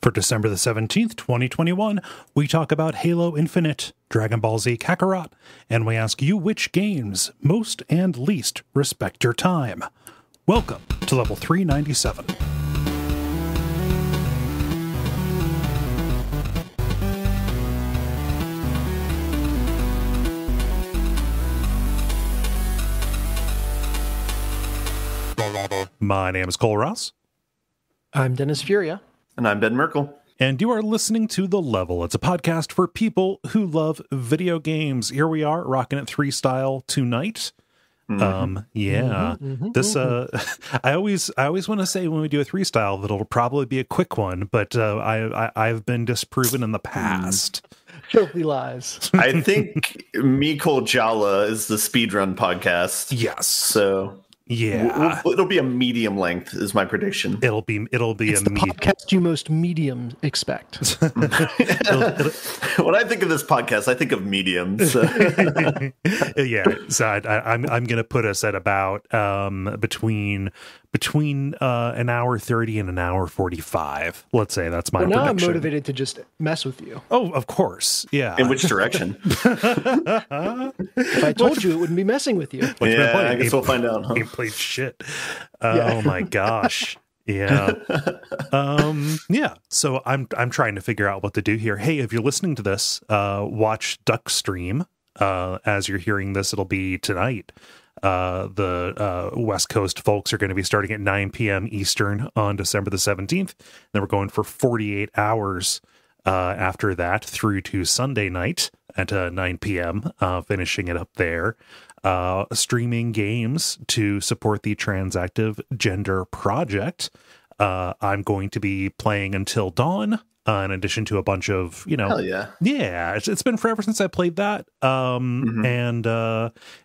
For December the 17th, 2021, we talk about Halo Infinite, Dragon Ball Z Kakarot, and we ask you which games most and least respect your time. Welcome to Level 397. My name is Kole Ross. I'm Dennis Furia. And I'm Ben Merkel. And you are listening to The Level. It's a podcast for people who love video games. Here we are, rocking it 3 style tonight. This I always want to say when we do a 3 style that it'll probably be a quick one, but I've been disproven in the past. Filthy lies. I think Mikol Jala is the speedrun podcast. Yes. So yeah, it'll be a medium length is my prediction. It'll be it's the podcast you most medium expect. When I think of this podcast, I think of mediums. So. Yeah, so I'm gonna put us at about between an hour 30 and an hour 45. Let's say that's my prediction. Now I'm motivated to just mess with you. Oh, of course. Yeah. In which direction? If I told you, it wouldn't be messing with you. I guess we'll find out. Huh? Played shit. Oh my gosh. Yeah. Yeah. So I'm trying to figure out what to do here. Hey, if you're listening to this, watch Duck Stream. As you're hearing this, it'll be tonight. The West Coast folks are going to be starting at 9 p.m. Eastern on December the 17th. Then we're going for 48 hours after that through to Sunday night at 9 p.m., finishing it up there. Streaming games to support the Transactive Gender Project. I'm going to be playing until dawn. In addition to a bunch of, Hell yeah. Yeah, it's been forever since I played that. And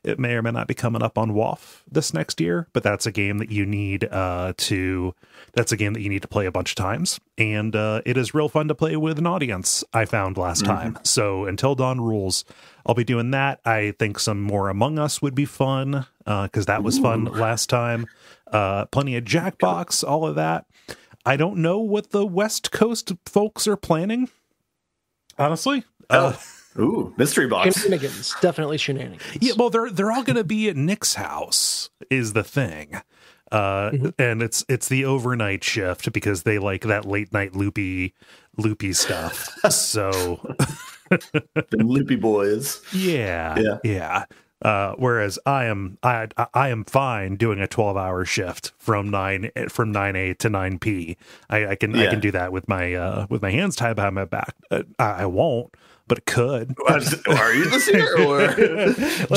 it may or may not be coming up on WoF this next year, but that's a game that you need to play a bunch of times. And it is real fun to play with an audience, I found last time. So Until Dawn rules. I'll be doing that. I think some more Among Us would be fun, because that was fun last time. Plenty of Jackbox, all of that. I don't know what the West Coast folks are planning, honestly. Mystery box. Shenanigans. Definitely shenanigans. Yeah, well, they're all going to be at Nick's house, is the thing. And it's the overnight shift because they like that late night loopy stuff. So the loopy boys. Yeah. Whereas I am fine doing a 12-hour shift from 9A to 9P. I can do that with my hands tied behind my back. I won't, but it could. Are you this year or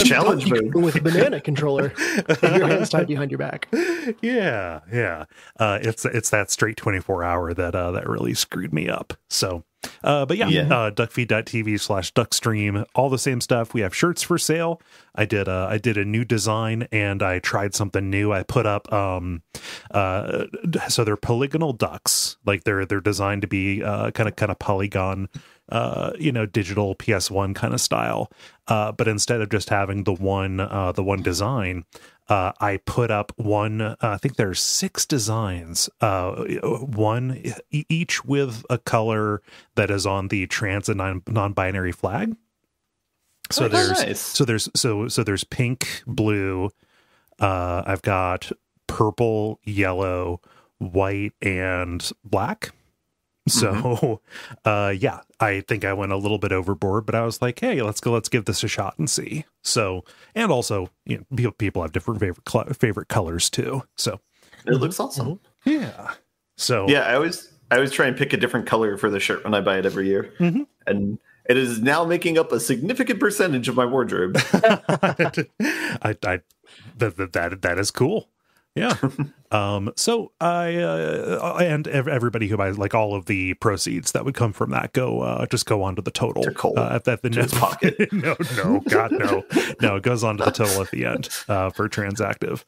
challenge mode with a banana controller? With your hands tied behind your back. Yeah. It's that straight 24-hour that really screwed me up. So. Duckfeed.tv/duckstream, all the same stuff. We have shirts for sale. I did a new design and I tried something new. I put up so they're polygonal ducks, like they're designed to be kind of polygon, digital PS1 kind of style. But instead of just having the one design, I put up one, I think there's 6 designs, one each with a color that is on the trans and non-binary flag. So there's pink, blue, I've got purple, yellow, white, and black. So, I think I went a little bit overboard, but I was like, hey, let's give this a shot and see. So, and also, people have different favorite colors too. So it looks awesome. Yeah. So yeah, I always try and pick a different color for the shirt when I buy it every year. And it is now making up a significant percentage of my wardrobe. That is cool. Yeah. So I and everybody who buys, like, all of the proceeds that would come from that go onto the total to Kole, at the his pocket. no, God, no, it goes onto the total at the end for Transactive.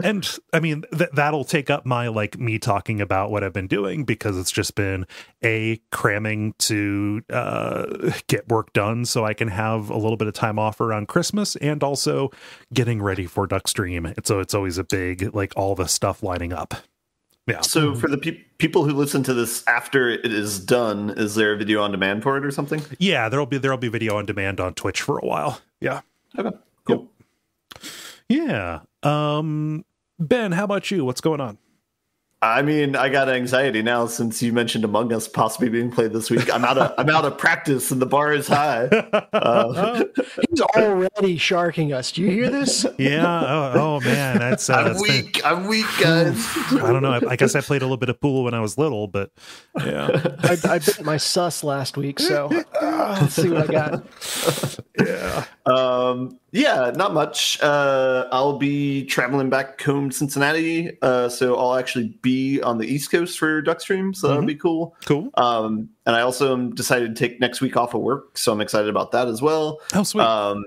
And I mean that'll take up my me talking about what I've been doing, because it's just been cramming to get work done so I can have a little bit of time off around Christmas, and also getting ready for Duckstream. It's always a big all the stuff lining up. Yeah. So for the people who listen to this after it is done, is there a video on demand for it or something? Yeah, there'll be video on demand on Twitch for a while. Yeah. Okay. Cool. Yeah. Ben, how about you? What's going on? I mean, I got anxiety now since you mentioned Among Us possibly being played this week. I'm out of practice and the bar is high. He's already sharking us. Do you hear this? Yeah. Oh man, that's. I'm weak, guys. I don't know. I guess I played a little bit of pool when I was little, but yeah. I bit my sus last week, so let's see what I got. Yeah, not much. I'll be traveling back home to Cincinnati, so I'll actually be on the East Coast for Duck Stream, so that'll be cool. Cool. And I also decided to take next week off of work, so I'm excited about that as well. Oh, sweet. I'm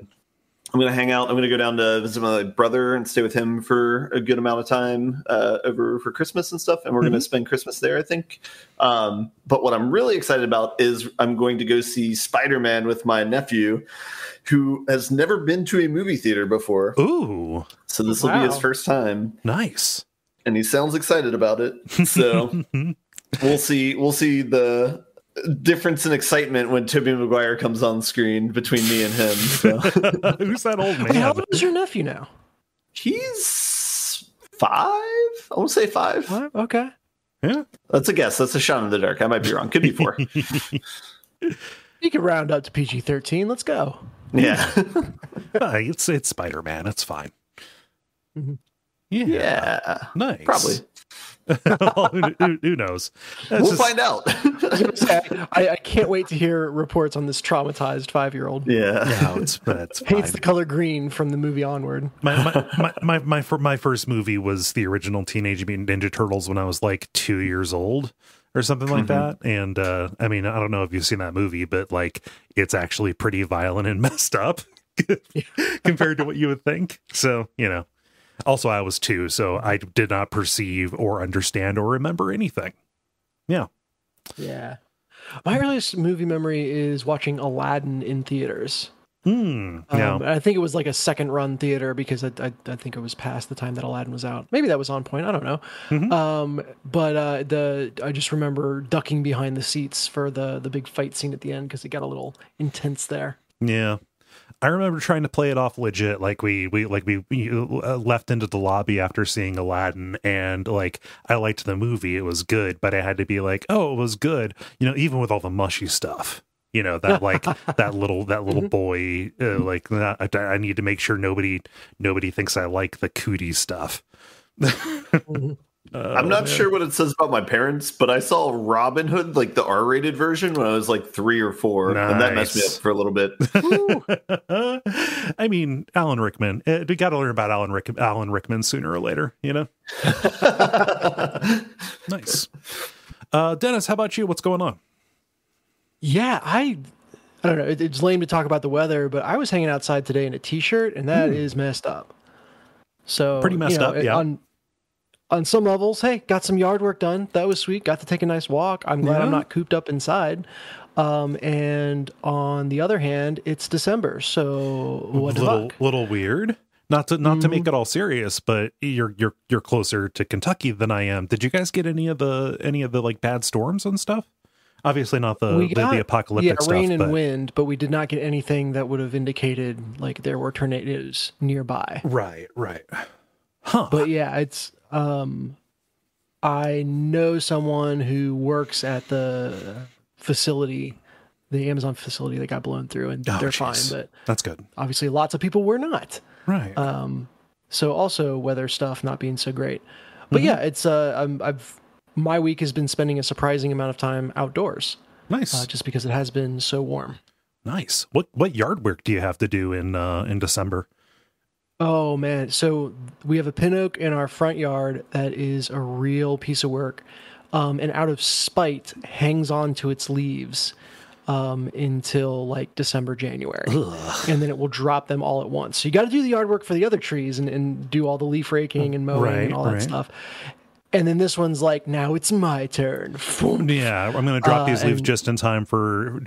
going to hang out. I'm going to go down to visit my brother and stay with him for a good amount of time over for Christmas and stuff. And we're going to spend Christmas there, I think. But what I'm really excited about is I'm going to go see Spider-Man with my nephew, who has never been to a movie theater before. Ooh. So this will be his first time. Nice. And he sounds excited about it. So we'll see the difference in excitement when Tobey Maguire comes on screen between me and him. So. Who's that old man? How old is your nephew now? He's 5. I want to say 5. 5? Okay. Yeah. That's a guess. That's a shot in the dark. I might be wrong. Could be 4. You can round up to PG-13. Let's go. Yeah. It's Spider-Man. It's fine. Mm-hmm. Yeah. Nice. Probably. Well, who knows? We'll find out. I can't wait to hear reports on this traumatized 5-year-old. Yeah. That's fine. Hates the color green from the movie onward. My first movie was the original Teenage Mutant Ninja Turtles when I was like 2 years old or something like that. And I mean, I don't know if you've seen that movie, but like it's actually pretty violent and messed up compared to what you would think. So, you know. Also, I was 2, so I did not perceive or understand or remember anything. Yeah. Yeah. My earliest movie memory is watching Aladdin in theaters. Yeah. I think it was like a second run theater because I think it was past the time that Aladdin was out. Maybe that was on point. I don't know. But I just remember ducking behind the seats for the big fight scene at the end because it got a little intense there. Yeah. I remember trying to play it off legit, like we left into the lobby after seeing Aladdin, and like I liked the movie, it was good, but I had to be like, oh, it was good, you know, even with all the mushy stuff, you know, that like that little boy, like that, I need to make sure nobody thinks I like the cootie stuff. I'm not sure what it says about my parents, but I saw Robin Hood, like the R-rated version, when I was like 3 or 4, and that messed me up for a little bit. I mean, Alan Rickman. We got to learn about Alan Rickman sooner or later, you know. Nice. Dennis, how about you? What's going on? Yeah, I don't know. It's lame to talk about the weather, but I was hanging outside today in a t-shirt, and that is messed up. So pretty messed up. Yeah. On some levels, hey, got some yard work done. That was sweet. Got to take a nice walk. I'm glad I'm not cooped up inside. And on the other hand, it's December, so what the fuck? Little weird. Not to make it all serious, but you're closer to Kentucky than I am. Did you guys get any of the like bad storms and stuff? Obviously not the apocalyptic stuff. Rain and wind, but we did not get anything that would have indicated like there were tornadoes nearby. Right. Huh. But yeah, it's I know someone who works at the facility, the Amazon facility that got blown through, and they're fine. But that's good. Obviously, lots of people were not. Right. So also weather stuff not being so great. But yeah, it's my week has been spending a surprising amount of time outdoors. Nice. Just because it has been so warm. Nice. What yard work do you have to do in December? Oh man, so we have a pin oak in our front yard that is a real piece of work, and out of spite hangs on to its leaves until like December, January. Ugh. And then it will drop them all at once. So you got to do the yard work for the other trees and do all the leaf raking and mowing and all that stuff. And then this one's like, now it's my turn. Yeah, I'm going to drop these leaves just in time for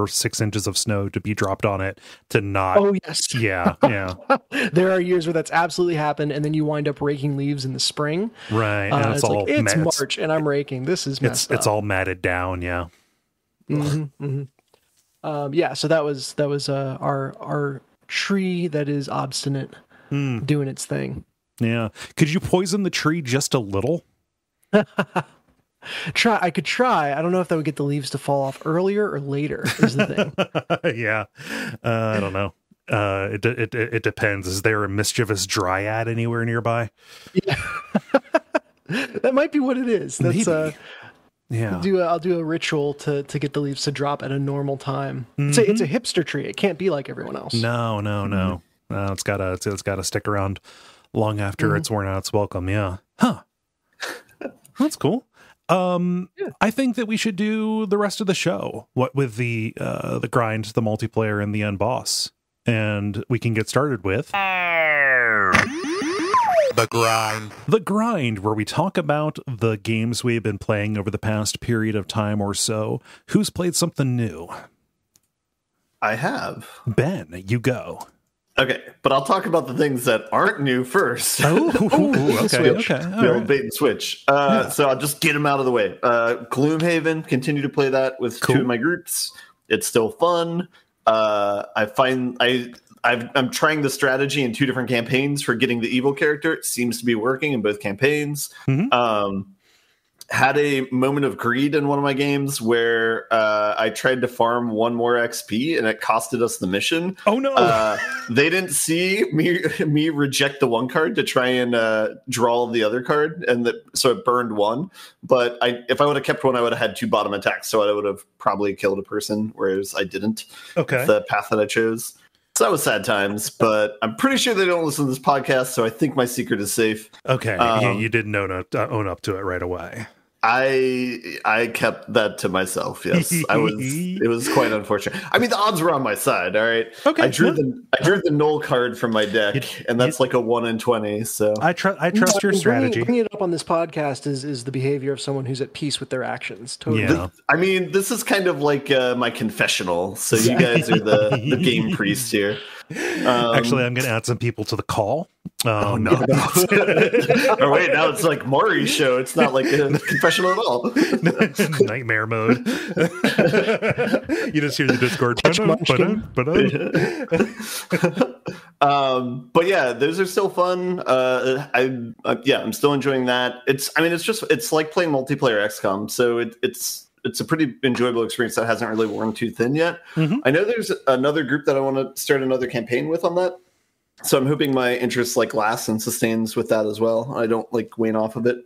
6 inches of snow to be dropped on it to not. Oh yes, yeah. There are years where that's absolutely happened, and then you wind up raking leaves in the spring. Right, and it's all like, it's March, and I'm raking. This is messed up. It's all matted down. Yeah. Yeah. So that was our tree that is obstinate doing its thing. Yeah. Could you poison the tree just a little? I could try. I don't know if that would get the leaves to fall off earlier or later is the thing. Yeah. I don't know. It depends. Is there a mischievous dryad anywhere nearby? Yeah. That might be what it is. That's Maybe. Yeah. I'll do a ritual to get the leaves to drop at a normal time. It's a hipster tree. It can't be like everyone else. No. It's gotta stick around long after it's worn out its welcome. Yeah. Huh. That's cool. I think that we should do the rest of the show. What with the grind, the multiplayer, and the end boss, and we can get started with the grind. The grind, where we talk about the games we've been playing over the past period of time or so. Who's played something new? I have. Ben, you go. Okay, but I'll talk about the things that aren't new first. Okay. The old bait and switch. So I'll just get them out of the way. Gloomhaven, continue to play that with two of my groups. It's still fun. I'm trying the strategy in 2 different campaigns for getting the evil character. It seems to be working in both campaigns. Had a moment of greed in one of my games where I tried to farm 1 more XP and it costed us the mission. Oh no! They didn't see me reject the 1 card to try and draw the other card, and so it burned 1. But if I would have kept 1, I would have had 2 bottom attacks, so I would have probably killed a person, whereas I didn't. Okay, the path that I chose. So that was sad times, but I'm pretty sure they don't listen to this podcast, so I think my secret is safe. Okay, you didn't own up to it right away. I kept that to myself. Yes, it was quite unfortunate. I mean, the odds were on my side. All right. Okay. I drew the null card from my deck, and that's like a 1 in 20. So I trust your strategy. Bringing it up on this podcast is the behavior of someone who's at peace with their actions. Totally. Yeah. I mean, this is kind of like my confessional. So you guys are the game priest here. Actually, I'm going to add some people to the call. Oh no! Or wait, now it's like Maury's show. It's not like a confessional at all. Nightmare mode. You just hear the Discord. But yeah, those are still fun. I'm still enjoying that. It's like playing multiplayer XCOM. So it's a pretty enjoyable experience that hasn't really worn too thin yet. I know there's another group that I want to start another campaign with on that. So I'm hoping my interest lasts and sustains with that as well. I don't wane off of it.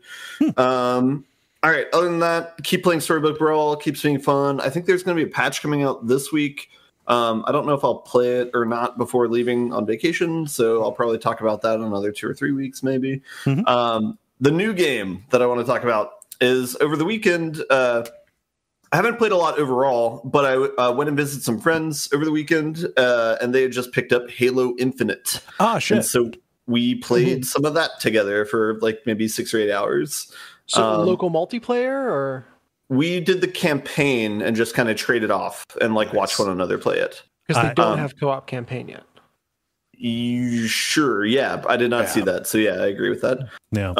All right. Other than that, keep playing Storybook Brawl. Keeps being fun. I think there's going to be a patch coming out this week. I don't know if I'll play it or not before leaving on vacation. So I'll probably talk about that in another 2 or 3 weeks, maybe. The new game that I want to talk about is over the weekend. I haven't played a lot overall, but I went and visited some friends over the weekend, and they had just picked up Halo Infinite. Ah, shit. And so we played some of that together for maybe 6 or 8 hours. So local multiplayer, or? We did the campaign and just kind of traded off and watch one another play it. Because they don't have co-op campaign yet. Sure, yeah. I did not see that. So yeah, I agree with that. Yeah.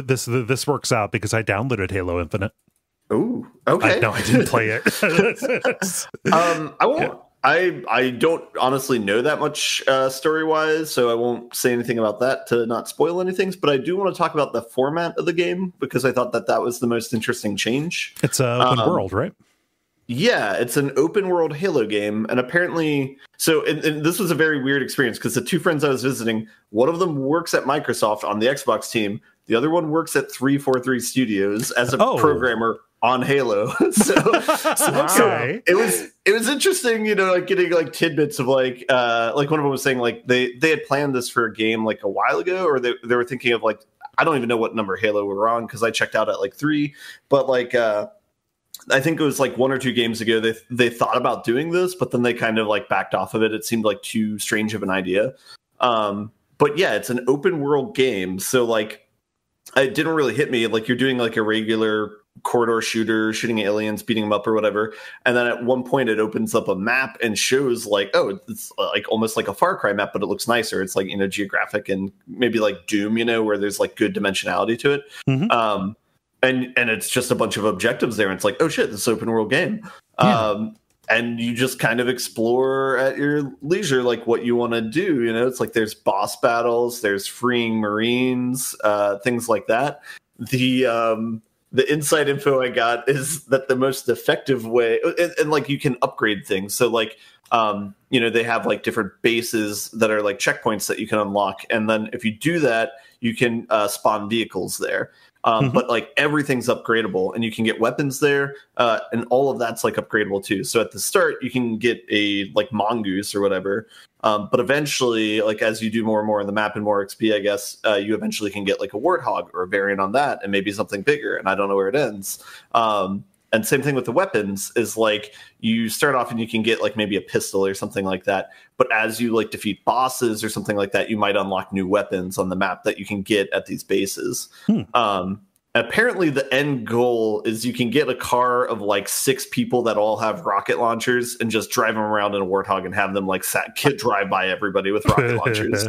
This works out because I downloaded Halo Infinite. Oh, okay. No, I didn't play it. I won't. I don't honestly know that much story wise, so I won't say anything about that to not spoil anything. But I do want to talk about the format of the game because I thought that was the most interesting change. It's an open world, right? Yeah, it's an open world Halo game, and apparently, and this was a very weird experience because the 2 friends I was visiting, one of them works at Microsoft on the Xbox team, the other one works at 343 Studios as a programmer on Halo. so it was interesting, getting tidbits of one of them was saying they had planned this for a game a while ago, or they were thinking of I don't even know what number Halo we were on because I checked out at 3, but I think it was 1 or 2 games ago they thought about doing this, but then they kind of backed off of it. It seemed too strange of an idea. But yeah, it's an open world game, so it didn't really hit me. Like, you're doing like a regular corridor shooter, shooting aliens, beating them up or whatever, and then at one point it opens up a map and shows like, oh, it's like almost like a Far Cry map, but it looks nicer. It's like, you know, geographic and maybe like Doom, you know, where there's like good dimensionality to it. Mm-hmm. And it's just a bunch of objectives there, and it's like, oh shit, this open world game. Yeah. And you just kind of explore at your leisure, like what you want to do. You know, it's like there's boss battles, there's freeing Marines, things like that. The inside info I got is that the most effective way, and like you can upgrade things. So like, you know, they have like different bases that are like checkpoints that you can unlock, and then if you do that, you can spawn vehicles there. But like everything's upgradable, and you can get weapons there, and all of that's like upgradable too. So at the start, you can get a like mongoose or whatever, but eventually, like as you do more and more in the map and more XP, I guess you eventually can get like a warthog or a variant on that, and maybe something bigger. And I don't know where it ends. And same thing with the weapons is like you start off and you can get like maybe a pistol or something like that. But as you like defeat bosses or something like that, you might unlock new weapons on the map that you can get at these bases. Apparently the end goal is you can get a car of like 6 people that all have rocket launchers and just drive them around in a warthog and have them like drive by everybody with rocket launchers.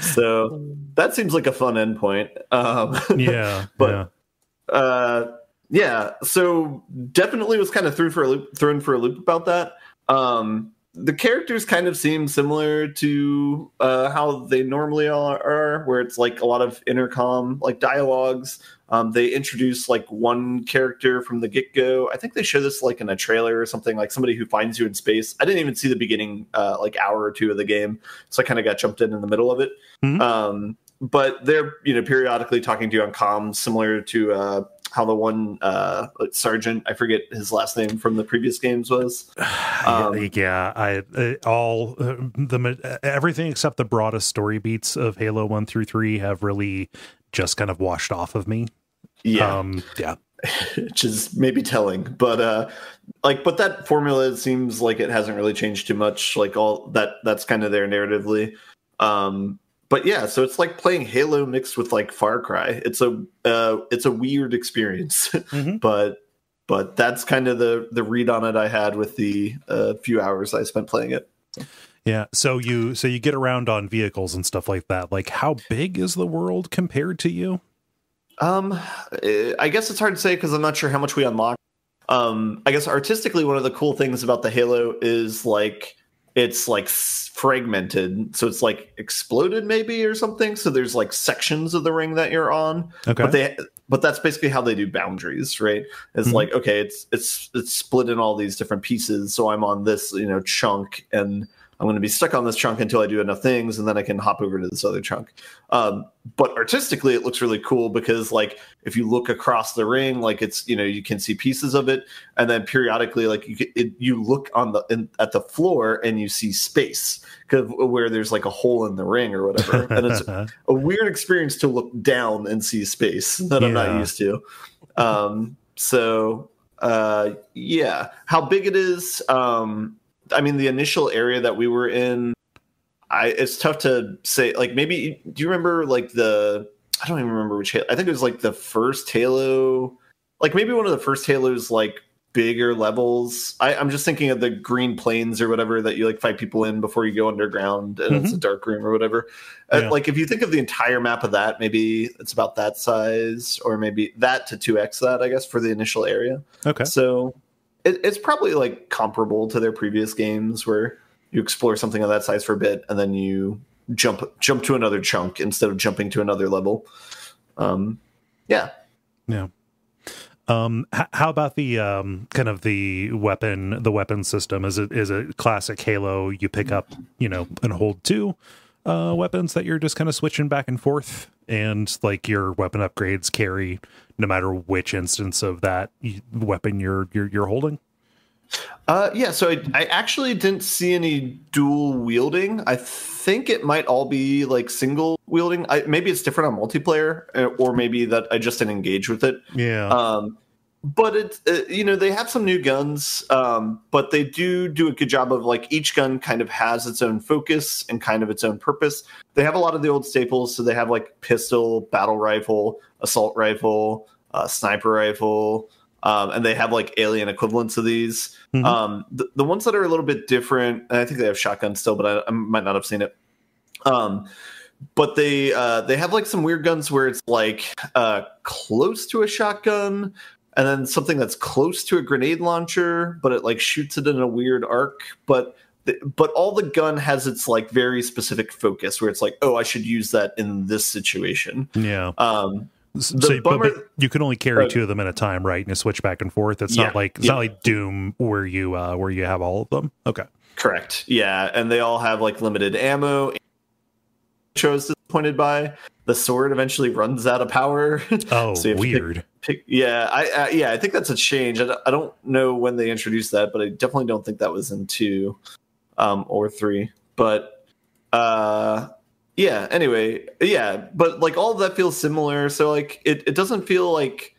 So that seems like a fun endpoint. Yeah, so definitely was kind of thrown for a loop about that. The characters kind of seem similar to how they normally are, where it's like a lot of intercom, like dialogues. They introduce like one character from the get-go. I think they show this like in a trailer or something, like somebody who finds you in space. I didn't even see the beginning like hour or two of the game, so I kind of got jumped in the middle of it. But they're, you know, periodically talking to you on comms, similar to how the one sergeant, I forget his last name from the previous games was. Everything except the broadest story beats of Halo 1 through 3 have really just kind of washed off of me. Which is maybe telling, but but that formula seems like it hasn't really changed too much. Like all that's kind of there narratively. But yeah, so it's like playing Halo mixed with like Far Cry. It's a weird experience, but that's kind of the read on it I had with the few hours I spent playing it. Yeah, so you get around on vehicles and stuff like that. Like, how big is the world compared to you? I guess it's hard to say because I'm not sure how much we unlock. I guess artistically, one of the cool things about the Halo is like it's like fragmented, so it's like exploded maybe or something. So there's like sections of the ring that you're on. Okay. But that's basically how they do boundaries, right? It's like, okay, it's split in all these different pieces. So I'm on this, you know, chunk, and I'm going to be stuck on this chunk until I do enough things, and then I can hop over to this other chunk. But artistically, it looks really cool because, like, if you look across the ring, like it's, you know, you can see pieces of it, and then periodically, like you look at the floor and you see space where there's like a hole in the ring or whatever, and it's a weird experience to look down and see space that I'm not used to. Yeah, how big it is. I mean, the initial area that we were in, it's tough to say. Like, maybe, do you remember, like, I don't even remember which Halo. I think it was, like, the first Halo. Like, maybe one of the first Halos, like, bigger levels. I'm just thinking of the green plains or whatever that you, like, fight people in before you go underground, and it's a dark room or whatever. Yeah. Like, if you think of the entire map of that, maybe it's about that size, or maybe that to 2x that, I guess, for the initial area. Okay. So it's probably like comparable to their previous games where you explore something of that size for a bit and then you jump to another chunk instead of jumping to another level. Yeah. How about the kind of the weapon system? Is it classic Halo? You pick up, you know, and hold 2 weapons that you're just kind of switching back and forth, and like your weapon upgrades carry no matter which instance of that weapon you're holding. Yeah, so I actually didn't see any dual wielding. I think it might all be like single wielding. Maybe it's different on multiplayer, or maybe that I just didn't engage with it. Yeah. but it's they have some new guns, but they do a good job of like each gun kind of has its own focus and kind of its own purpose. They have a lot of the old staples, so they have like pistol, battle rifle, assault rifle, sniper rifle, and they have like alien equivalents of these. Mm-hmm. The ones that are a little bit different, and I think they have shotguns still, but I might not have seen it. But they have like some weird guns where it's like close to a shotgun, and then something that's close to a grenade launcher, but it like shoots it in a weird arc. But all the gun has its like very specific focus where it's like, oh, I should use that in this situation. Yeah. But you can only carry two of them at a time, right? And you switch back and forth. It's not like Doom where you have all of them. Okay. Correct. Yeah, and they all have like limited ammo. Chose disappointed by the sword eventually runs out of power. Oh, so weird. I think that's a change. I don't know when they introduced that, but I definitely don't think that was in 2 or 3. But anyway, but like all of that feels similar. So like it doesn't feel like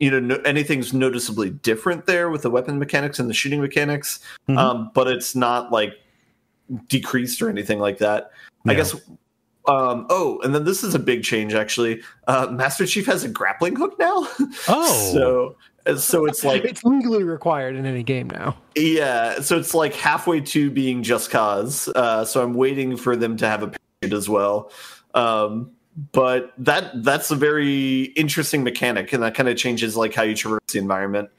anything's noticeably different there with the weapon mechanics and the shooting mechanics. Mm-hmm. But it's not like decreased or anything like that. Yeah. I guess. And then this is a big change, actually. Master Chief has a grappling hook now. Oh, so it's like it's legally required in any game now. Yeah, so it's like halfway to being Just Cause. So I'm waiting for them to have a parachute as well. But that's a very interesting mechanic, and that kind of changes like how you traverse the environment.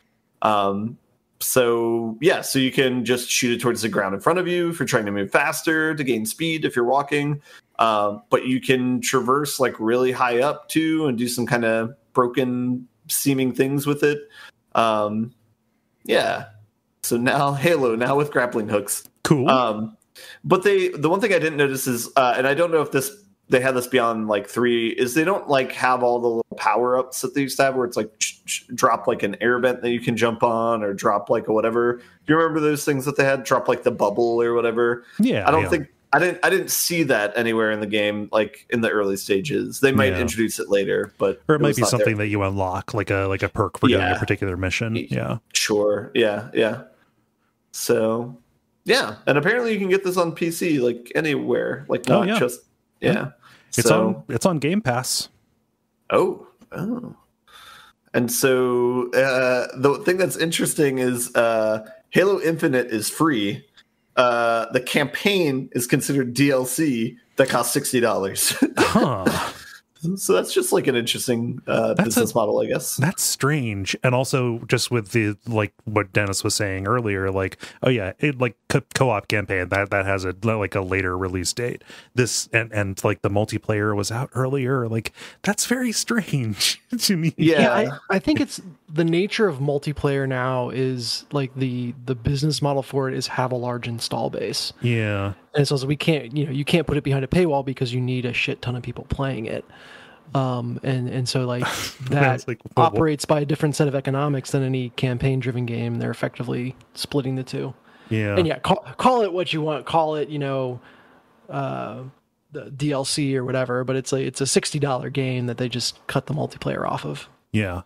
So you can just shoot it towards the ground in front of you if you're trying to move faster to gain speed if you're walking. But you can traverse like really high up too and do some kind of broken seeming things with it. So now Halo, now with grappling hooks. Cool. But the one thing I didn't notice is, and I don't know if they had this beyond like 3, is they don't like have all the little power ups that they used to have where it's like drop like an air vent that you can jump on or drop like a whatever. Do you remember those things that they had? Drop like the bubble or whatever. Yeah. I didn't see that anywhere in the game, like in the early stages. They might introduce it later, but or it might be something that you unlock, like a perk for doing a particular mission. Yeah, sure. Yeah. So, and apparently you can get this on PC, like anywhere, like not just It's on Game Pass. Oh. And so the thing that's interesting is Halo Infinite is free. The campaign is considered DLC that costs $60. Huh. So that's just like an interesting business model, I guess. That's strange. And also just with the like what Dennis was saying earlier, like, it like co-op campaign that has a later release date. This and like the multiplayer was out earlier. Like that's very strange to me. Yeah, I think it's the nature of multiplayer now is like the business model for it is have a large install base. Yeah. And so we can't, you can't put it behind a paywall because you need a shit ton of people playing it. And so like that operates by a different set of economics than any campaign driven game. They're effectively splitting the two. Yeah. And call it what you want. Call it, the DLC or whatever, but it's a $60 game that they just cut the multiplayer off of. Yeah.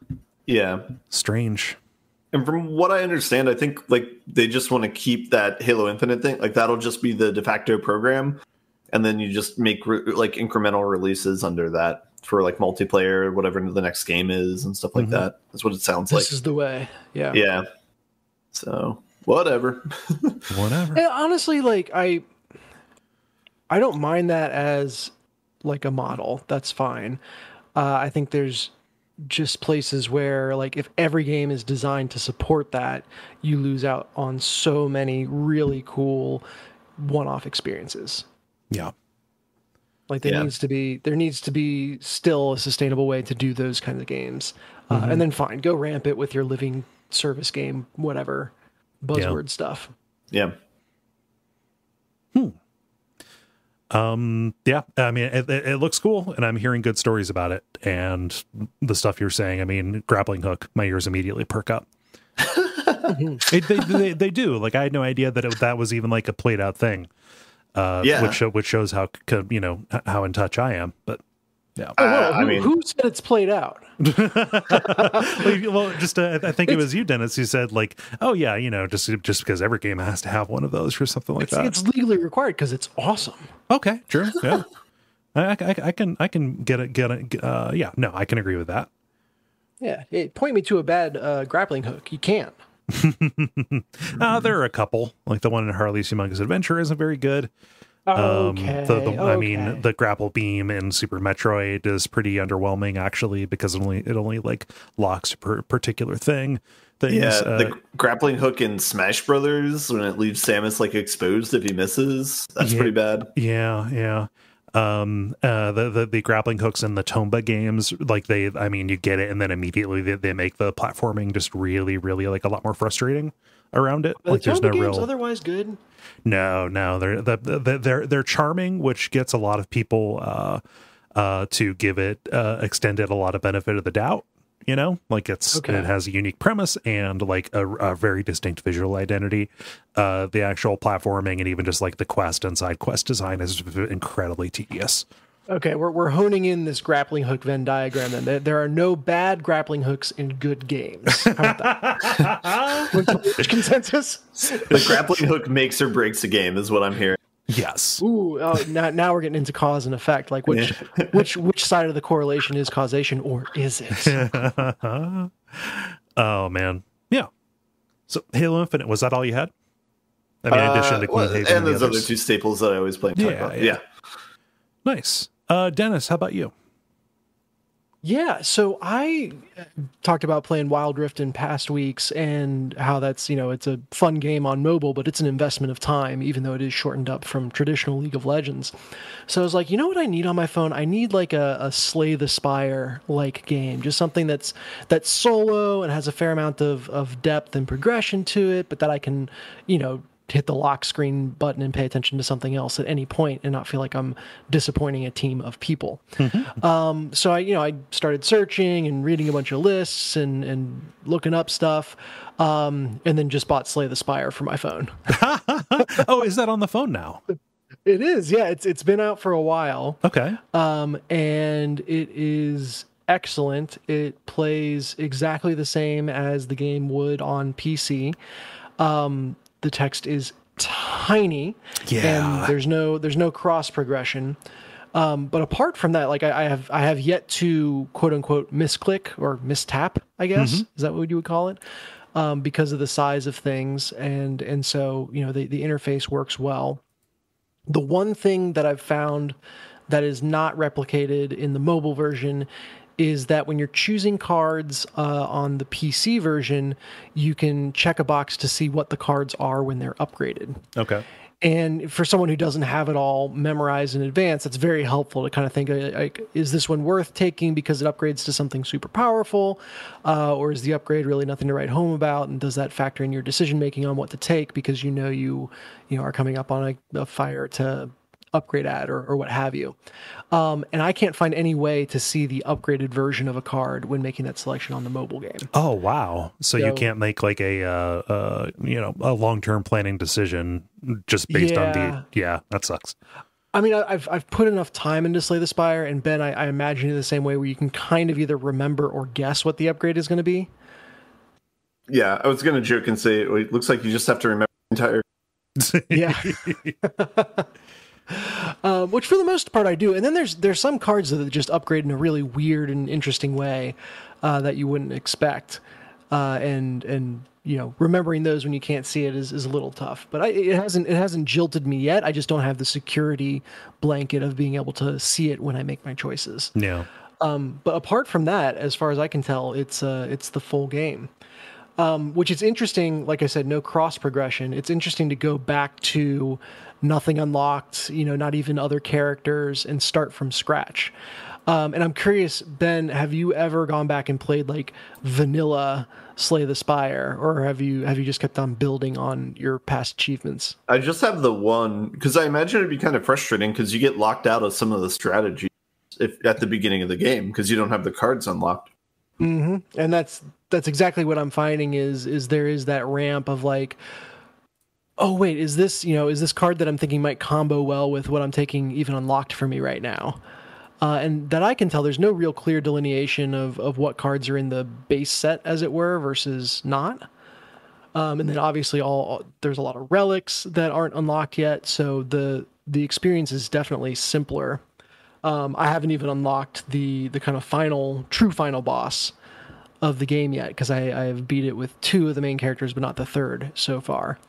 Yeah. Strange. And from what I understand, I think like they just want to keep that Halo Infinite thing. Like that'll just be the de facto program, and then you just make like incremental releases under that for like multiplayer, whatever the next game is, and stuff like that. That's what it sounds like. This is the way. Yeah. Yeah. So whatever. Whatever. And honestly, like I don't mind that as like a model. That's fine. I think there's just places where like if every game is designed to support that, you lose out on so many really cool one-off experiences. Yeah. Like there needs to be still a sustainable way to do those kinds of games. And then fine, go ramp it with your living service game, whatever buzzword stuff. Yeah. I mean, it looks cool, and I'm hearing good stories about it. And the stuff you're saying, I mean, grappling hook, my ears immediately perk up. They do. Like, I had no idea that was even like a played out thing. Which shows how how in touch I am. But Yeah. Who said it's played out? Well, just I think it was you, Dennis, who said like, oh yeah, just because every game has to have one of those or something like that. It's legally required because it's awesome. Okay, sure, yeah. I can get it. Yeah, no, I can agree with that. Yeah, point me to a bad grappling hook. You can't. There are a couple, like the one in Harley's Humongous Adventure isn't very good. Okay. I mean, the grapple beam in Super Metroid is pretty underwhelming, actually, because it only like locks a particular things. Yeah, the grappling hook in Smash Brothers when it leaves Samus like exposed if he misses, that's pretty bad. Yeah. The grappling hooks in the Tomba games, like you get it, and then immediately they make the platforming just really, really like a lot more frustrating around it. Like there's no real otherwise good. No, they're charming, which gets a lot of people to give it extended a lot of benefit of the doubt. Like it has a unique premise and like a very distinct visual identity. The actual platforming and even just like the quest and side quest design is incredibly tedious. Okay, we're honing in this grappling hook Venn diagram then. There are no bad grappling hooks in good games. How about that? Which consensus? The grappling hook makes or breaks a game is what I'm hearing. Yes. Ooh, now we're getting into cause and effect. Like which side of the correlation is causation, or is it? Oh man, yeah. So Halo Infinite, was that all you had? I mean, in addition to Gloomhaven and those other two staples that I always play. Yeah. Nice. Dennis, how about you? Yeah, so I talked about playing Wild Rift in past weeks and how that's, it's a fun game on mobile, but it's an investment of time, even though it is shortened up from traditional League of Legends. So I was like, you know what I need on my phone? I need like a Slay the Spire like game, just something that's solo and has a fair amount of depth and progression to it, but that I can, hit the lock screen button and pay attention to something else at any point and not feel like I'm disappointing a team of people. Mm-hmm. So I started searching and reading a bunch of lists and looking up stuff, and then just bought Slay the Spire for my phone. Oh, is that on the phone now? It is. Yeah, it's been out for a while. Okay. And it is excellent. It plays exactly the same as the game would on PC. The text is tiny, and there's no cross progression. But apart from that, like I have yet to quote unquote misclick or mistap, I guess. Mm-hmm. Is that what you would call it? Because of the size of things, and so the interface works well. The one thing that I've found that is not replicated in the mobile version is that when you're choosing cards on the PC version, you can check a box to see what the cards are when they're upgraded. Okay. And for someone who doesn't have it all memorized in advance, it's very helpful to kind of think, like, is this one worth taking because it upgrades to something super powerful? Or is the upgrade really nothing to write home about? And does that factor in your decision-making on what to take because you are coming up on a fire to upgrade at or what have you. And I can't find any way to see the upgraded version of a card when making that selection on the mobile game. Oh, wow. So you can't make like a long-term planning decision just based on that sucks. I mean, I've put enough time into Slay the Spire, and Ben, I imagine it the same way where you can kind of either remember or guess what the upgrade is going to be. Yeah, I was going to joke and say it looks like you just have to remember the entire. Yeah. Which for the most part I do, and then there's some cards that just upgrade in a really weird and interesting way that you wouldn't expect, and remembering those when you can't see it is a little tough. But it hasn't jilted me yet. I just don't have the security blanket of being able to see it when I make my choices. Yeah. But apart from that, as far as I can tell, it's the full game. Which is interesting. Like I said, no cross progression. It's interesting to go back to nothing unlocked, not even other characters, and start from scratch. And I'm curious, Ben, have you ever gone back and played like vanilla Slay the Spire, or have you just kept on building on your past achievements? I just have the one, because I imagine it'd be kind of frustrating because you get locked out of some of the strategies at the beginning of the game because you don't have the cards unlocked. Mm-hmm. And that's exactly what I'm finding is there is that ramp of like, oh wait, is this card that I'm thinking might combo well with what I'm taking even unlocked for me right now? And that I can tell, there's no real clear delineation of what cards are in the base set, as it were, versus not. And then obviously there's a lot of relics that aren't unlocked yet, so the experience is definitely simpler. I haven't even unlocked the kind of true final boss of the game yet, because I have beat it with 2 of the main characters, but not the 3rd so far.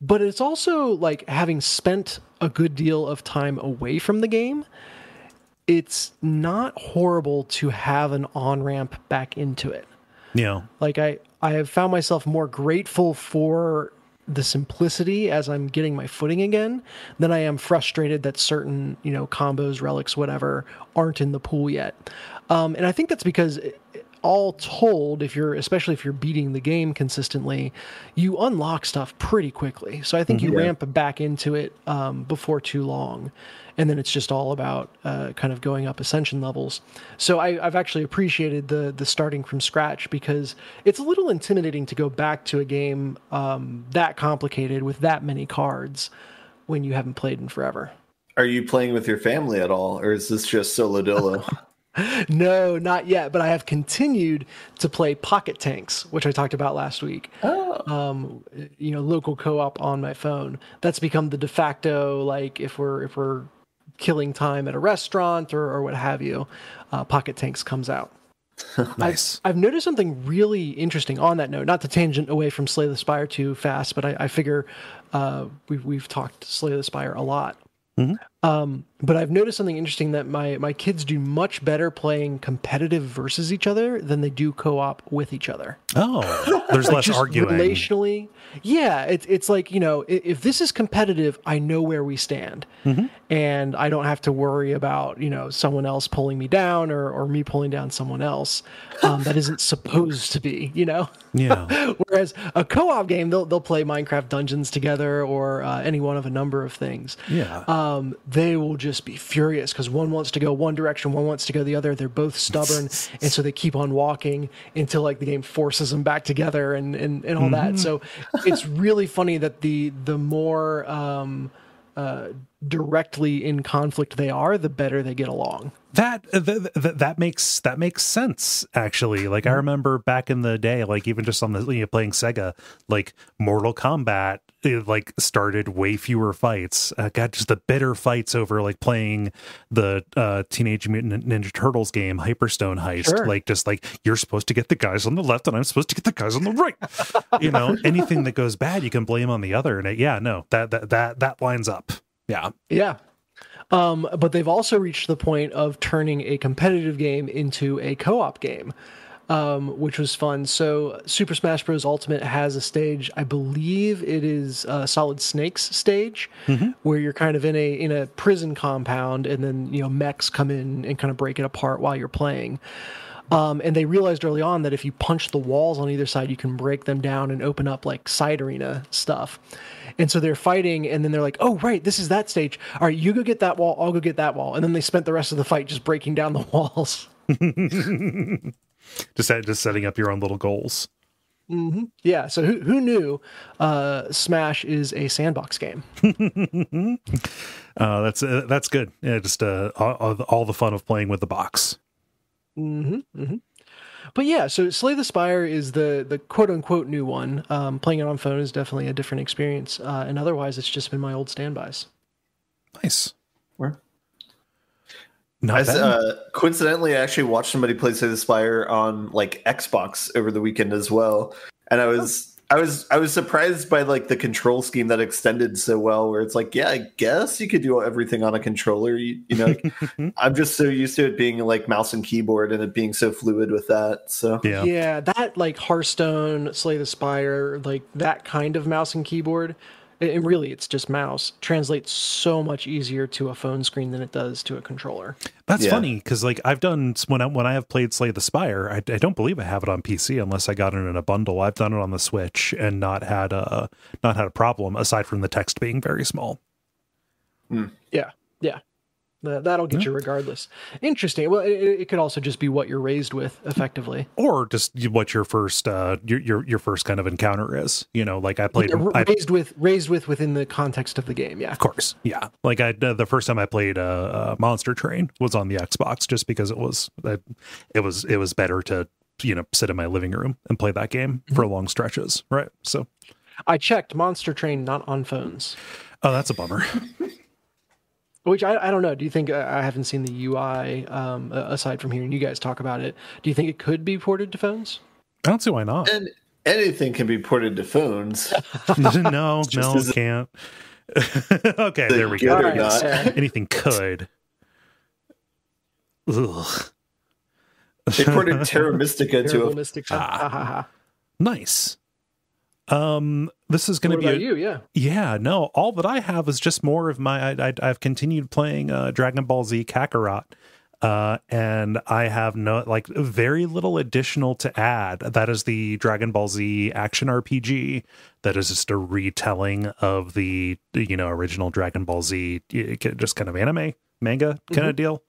But it's also like, having spent a good deal of time away from the game, it's not horrible to have an on-ramp back into it. Yeah. Like I have found myself more grateful for the simplicity as I'm getting my footing again than I am frustrated that certain, combos, relics, whatever, aren't in the pool yet. And I think that's because, all told, especially if you're beating the game consistently, you unlock stuff pretty quickly. So I think you ramp back into it before too long. And then it's just all about kind of going up ascension levels. So I've actually appreciated the starting from scratch, because it's a little intimidating to go back to a game that complicated with that many cards when you haven't played in forever. Are you playing with your family at all, or is this just solo dolo? No, not yet, but I have continued to play Pocket Tanks, which I talked about last week. Local co-op on my phone. That's become the de facto, like, if we're killing time at a restaurant or what have you, Pocket Tanks comes out. Nice. I've noticed something really interesting on that note, not to tangent away from Slay the Spire too fast, but I figure we've talked Slay the Spire a lot. But I've noticed something interesting, that my kids do much better playing competitive versus each other than they do co-op with each other. Oh, there's less arguing. Relationally, yeah, it's like, if this is competitive, I know where we stand, and I don't have to worry about someone else pulling me down or me pulling down someone else. That isn't supposed to be, Yeah. Whereas a co-op game, they'll play Minecraft Dungeons together, or any one of a number of things. Yeah. They will just be furious because one wants to go one direction, one wants to go the other. They're both stubborn, and so they keep on walking until like the game forces them back together and all that. So it's really funny that the more directly in conflict they are, the better they get along. That makes sense, actually. Like, I remember back in the day, like, even just on the playing Sega, like Mortal Kombat, it like started way fewer fights. Got just the bitter fights over like playing the Teenage Mutant Ninja Turtles game Hyperstone Heist. Sure. Like, just like, you're supposed to get the guys on the left and I'm supposed to get the guys on the right. Anything that goes bad, you can blame on the other. And that lines up. Yeah. Yeah. But they've also reached the point of turning a competitive game into a co-op game, which was fun. So Super Smash Bros. Ultimate has a stage, I believe it is Solid Snake's stage, where you're kind of in a prison compound, and then mechs come in and kind of break it apart while you're playing. And they realized early on that if you punch the walls on either side, you can break them down and open up like side arena stuff. And so they're fighting, and then they're like, oh, right, this is that stage. All right, you go get that wall, I'll go get that wall. And then they spent the rest of the fight just breaking down the walls. just setting up your own little goals. Yeah, so who knew Smash is a sandbox game? That's good. Yeah, just all the fun of playing with the box. But yeah, so Slay the Spire is the quote-unquote new one. Playing it on phone is definitely a different experience. And otherwise, it's just been my old standbys. Nice. Where? Coincidentally, I actually watched somebody play Slay the Spire on like Xbox over the weekend as well. And I was surprised by like the control scheme that extended so well, where it's like, yeah, I guess you could do everything on a controller. Like, I'm just so used to it being like mouse and keyboard and it being so fluid with that. So yeah, that like Hearthstone, Slay the Spire, like that kind of mouse and keyboard, and really it's just mouse, translates so much easier to a phone screen than it does to a controller. That's funny, because like I've done when I have played Slay the Spire, I don't believe I have it on PC unless I got it in a bundle. I've done it on the Switch and not had a problem, aside from the text being very small. Yeah. That'll get you regardless. Interesting. Well, it could also just be what you're raised with, effectively, or just what your first your first kind of encounter is. Like I played raised with within the context of the game. Yeah, of course. Yeah, like the first time I played Monster Train was on the Xbox, just because it was better to sit in my living room and play that game for long stretches, right? So I checked Monster Train not on phones. Oh, that's a bummer. Which I don't know. Do you think, I haven't seen the UI aside from hearing you guys talk about it, do you think it could be ported to phones? I don't see why not. And anything can be ported to phones. no, it can't. Okay, there we go. Right, anything could. Ugh. They ported Terra Mystica to a... Mystica. Nice. This is going to be you. Yeah, no, all that I have is just more of my, I've continued playing Dragon Ball Z Kakarot, and I have very little additional to add. That is the Dragon Ball Z action RPG. That is just a retelling of the original Dragon Ball Z, just kind of anime manga kind of deal.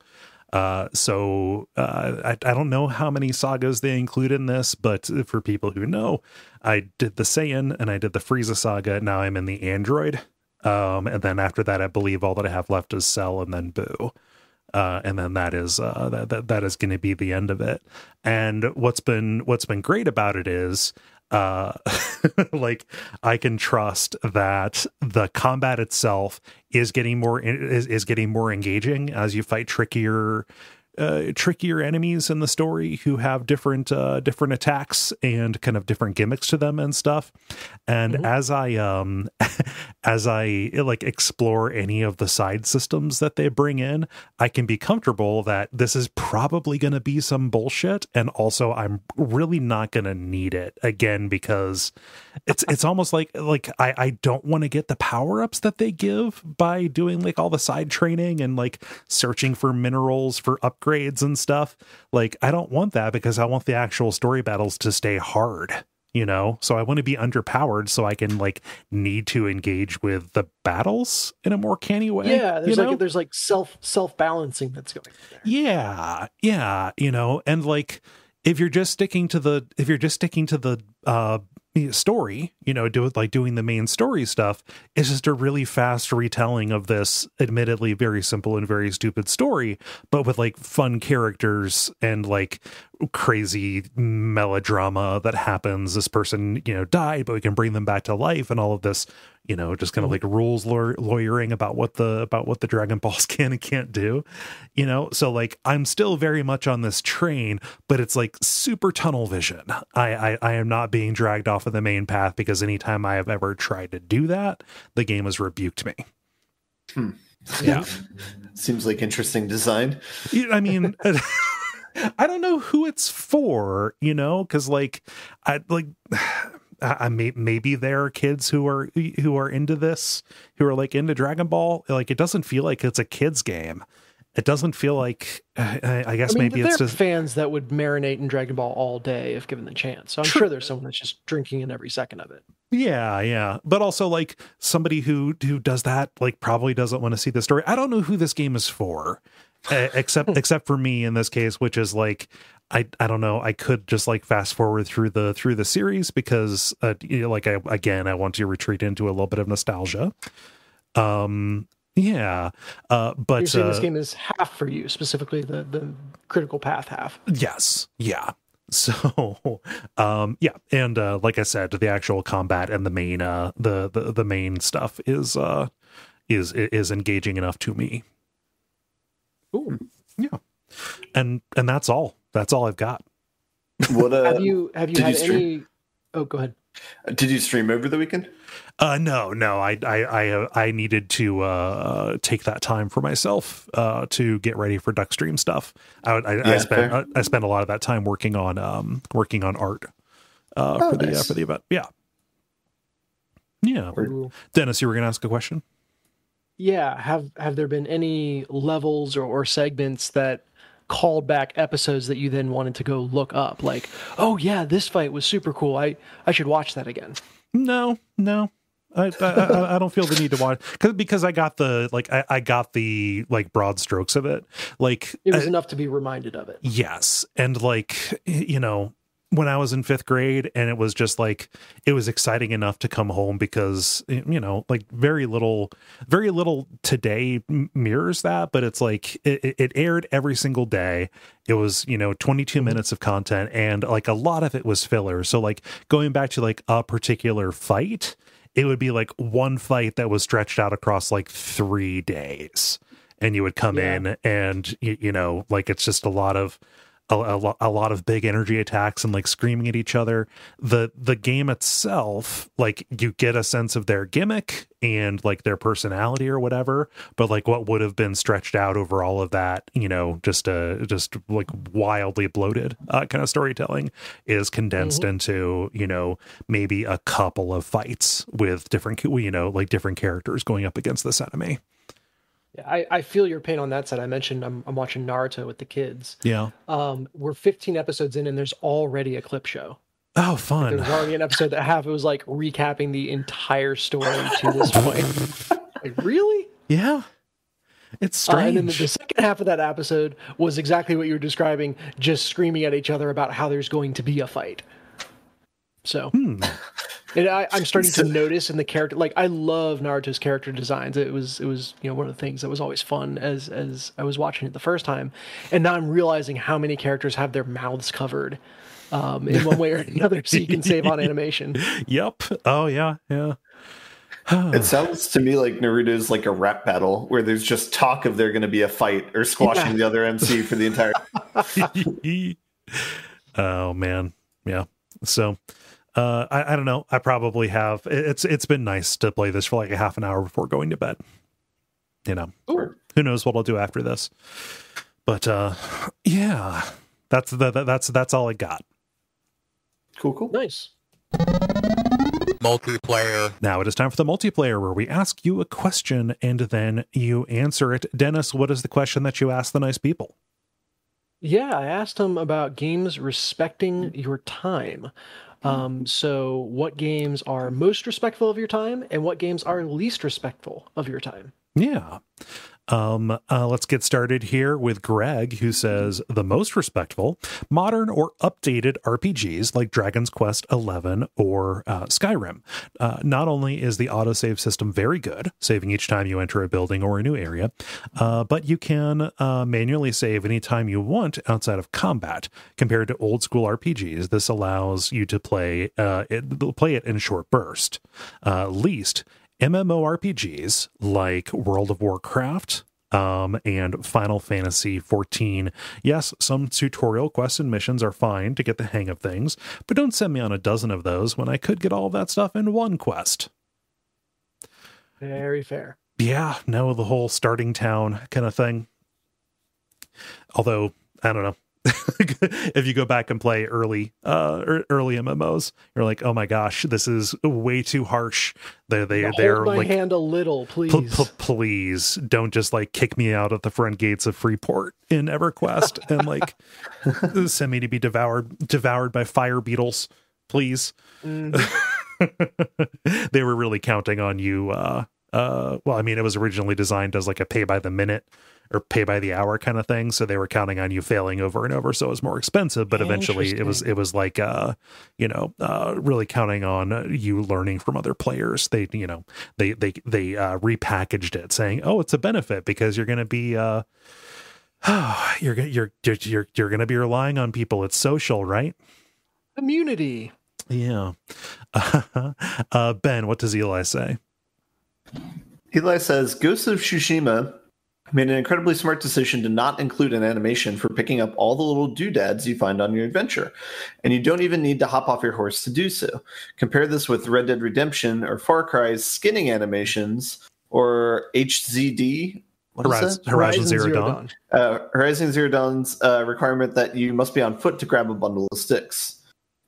So I don't know how many sagas they include in this, but for people who know, I did the Saiyan and I did the Frieza saga. Now I'm in the Android. And then after that, I believe all that I have left is Cell and then Boo. And then that is that is going to be the end of it. And what's been great about it is like I can trust that the combat itself is getting more engaging as you fight trickier enemies in the story who have different attacks and kind of different gimmicks to them and stuff. And as I explore any of the side systems that they bring in, I can be comfortable that this is probably going to be some bullshit, and also I'm really not going to need it again, because it's almost like I don't want to get the power-ups that they give by doing like all the side training and like searching for minerals for upgrades and stuff. Like I don't want that, because I want the actual story battles to stay hard, so I want to be underpowered so I can like need to engage with the battles in a more canny way. Yeah, there's like self balancing that's going on there. Yeah, and like if you're just sticking to the story, doing the main story stuff, it's just a really fast retelling of this admittedly very simple and very stupid story, but with like fun characters and like crazy melodrama that happens. This person, died, but we can bring them back to life, and all of this, just kind of like rules lawyering about what the Dragon Balls can and can't do, so like I'm still very much on this train, but it's like super tunnel vision. I am not being dragged off of the main path, because anytime I have ever tried to do that, the game has rebuked me. Yeah. Seems like interesting design. I mean, I don't know who it's for, because like maybe there are kids who are into this, who are like into Dragon Ball. Like it doesn't feel like it's a kid's game. It doesn't feel like, I guess maybe it's just fans that would marinate in Dragon Ball all day if given the chance. So I'm sure there's someone that's just drinking in every second of it. Yeah. But also like somebody who does that, like probably doesn't want to see the story. I don't know who this game is for, except for me in this case, which is like, I don't know. I could just like fast forward through the series, because I want to retreat into a little bit of nostalgia. Yeah, but you're saying this game is half for you, specifically the critical path half. Yes, yeah. So, yeah, and like I said, the actual combat and the main the main stuff is engaging enough to me. Ooh, yeah, and that's all. That's all I've got. What have you had any? Oh, go ahead. Did you stream over the weekend? No. I needed to take that time for myself to get ready for Duckstream stuff. I spent a lot of that time working on art for the event. Yeah. Cool. Dennis, you were going to ask a question? Yeah. Have there been any levels or segments that called back episodes that you then wanted to go look up? Like, oh yeah, this fight was super cool. I should watch that again. No. I don't feel the need to watch because I got the I got the like broad strokes of it. Like it was enough to be reminded of it. Yes, and like when I was in 5th grade, and it was just like it was exciting enough to come home because like very little today mirrors that, but it's like it aired every single day. It was 22 minutes of content, and like a lot of it was filler. So like going back to like a particular fight, it would be like one fight that was stretched out across like 3 days, and you would come in and like it's just a lot of big energy attacks and like screaming at each other. The game itself, like you get a sense of their gimmick and like their personality or whatever, but like what would have been stretched out over all of that, just like wildly bloated kind of storytelling is condensed into maybe a couple of fights with different like different characters going up against this enemy. I feel your pain on that side. I mentioned I'm watching Naruto with the kids. Yeah. We're 15 episodes in, and there's already a clip show. Oh, fun. There's already an episode that it was like recapping the entire story to this point. Like, really? Yeah. It's strange. And then the second half of that episode was exactly what you were describing, just screaming at each other about how there's going to be a fight. So... And I'm starting to notice in the character, like I love Naruto's character designs. It was one of the things that was always fun as I was watching it the first time, and now I'm realizing how many characters have their mouths covered in one way or another, so you can save on animation. Yep. Oh yeah. It sounds to me like Naruto's like a rap battle where there's just talk of there going to be a fight or squashing the other MC for the entire. Oh man, yeah. So. I don't know. I probably have. It's been nice to play this for like a half an hour before going to bed. Ooh. Who knows what I'll do after this? But yeah, that's all I got. Cool. Nice. Multiplayer. Now it is time for the multiplayer, where we ask you a question and then you answer it. Dennis, what is the question that you ask the nice people? Yeah, I asked them about games respecting your time. So what games are most respectful of your time and what games are least respectful of your time? Yeah. Let's get started here with Greg, who says the most respectful modern or updated RPGs like Dragon's Quest XI or Skyrim. Not only is the autosave system very good, saving each time you enter a building or a new area, but you can manually save anytime you want outside of combat. Compared to old school RPGs, this allows you to play it in short bursts. Least MMORPGs like World of Warcraft and Final Fantasy XIV. Yes, some tutorial quests and missions are fine to get the hang of things, but don't send me on a dozen of those when I could get all of that stuff in one quest. Very fair. Yeah, no, the whole starting town kind of thing. Although, I don't know. If you go back and play early MMOs, you're like, oh my gosh, this is way too harsh. They're hold my like, hand a little, please. Please don't just like kick me out at the front gates of Freeport in EverQuest and like send me to be devoured by fire beetles, please. They were really counting on you. Well, I mean, it was originally designed as like a pay by the minute or pay by the hour kind of thing, so they were counting on you failing over and over, so it was more expensive. But eventually it was like really counting on you learning from other players. They repackaged it saying, oh, it's a benefit because you're going to be you're going to be relying on people. It's social, right? Community. Yeah. Ben, what does Eli say? Eli says Ghost of Tsushima made an incredibly smart decision to not include an animation for picking up all the little doodads you find on your adventure, and you don't even need to hop off your horse to do so. Compare this with Red Dead Redemption or Far Cry's skinning animations, or HZD. Horizon Zero Dawn. Horizon Zero Dawn's requirement that you must be on foot to grab a bundle of sticks.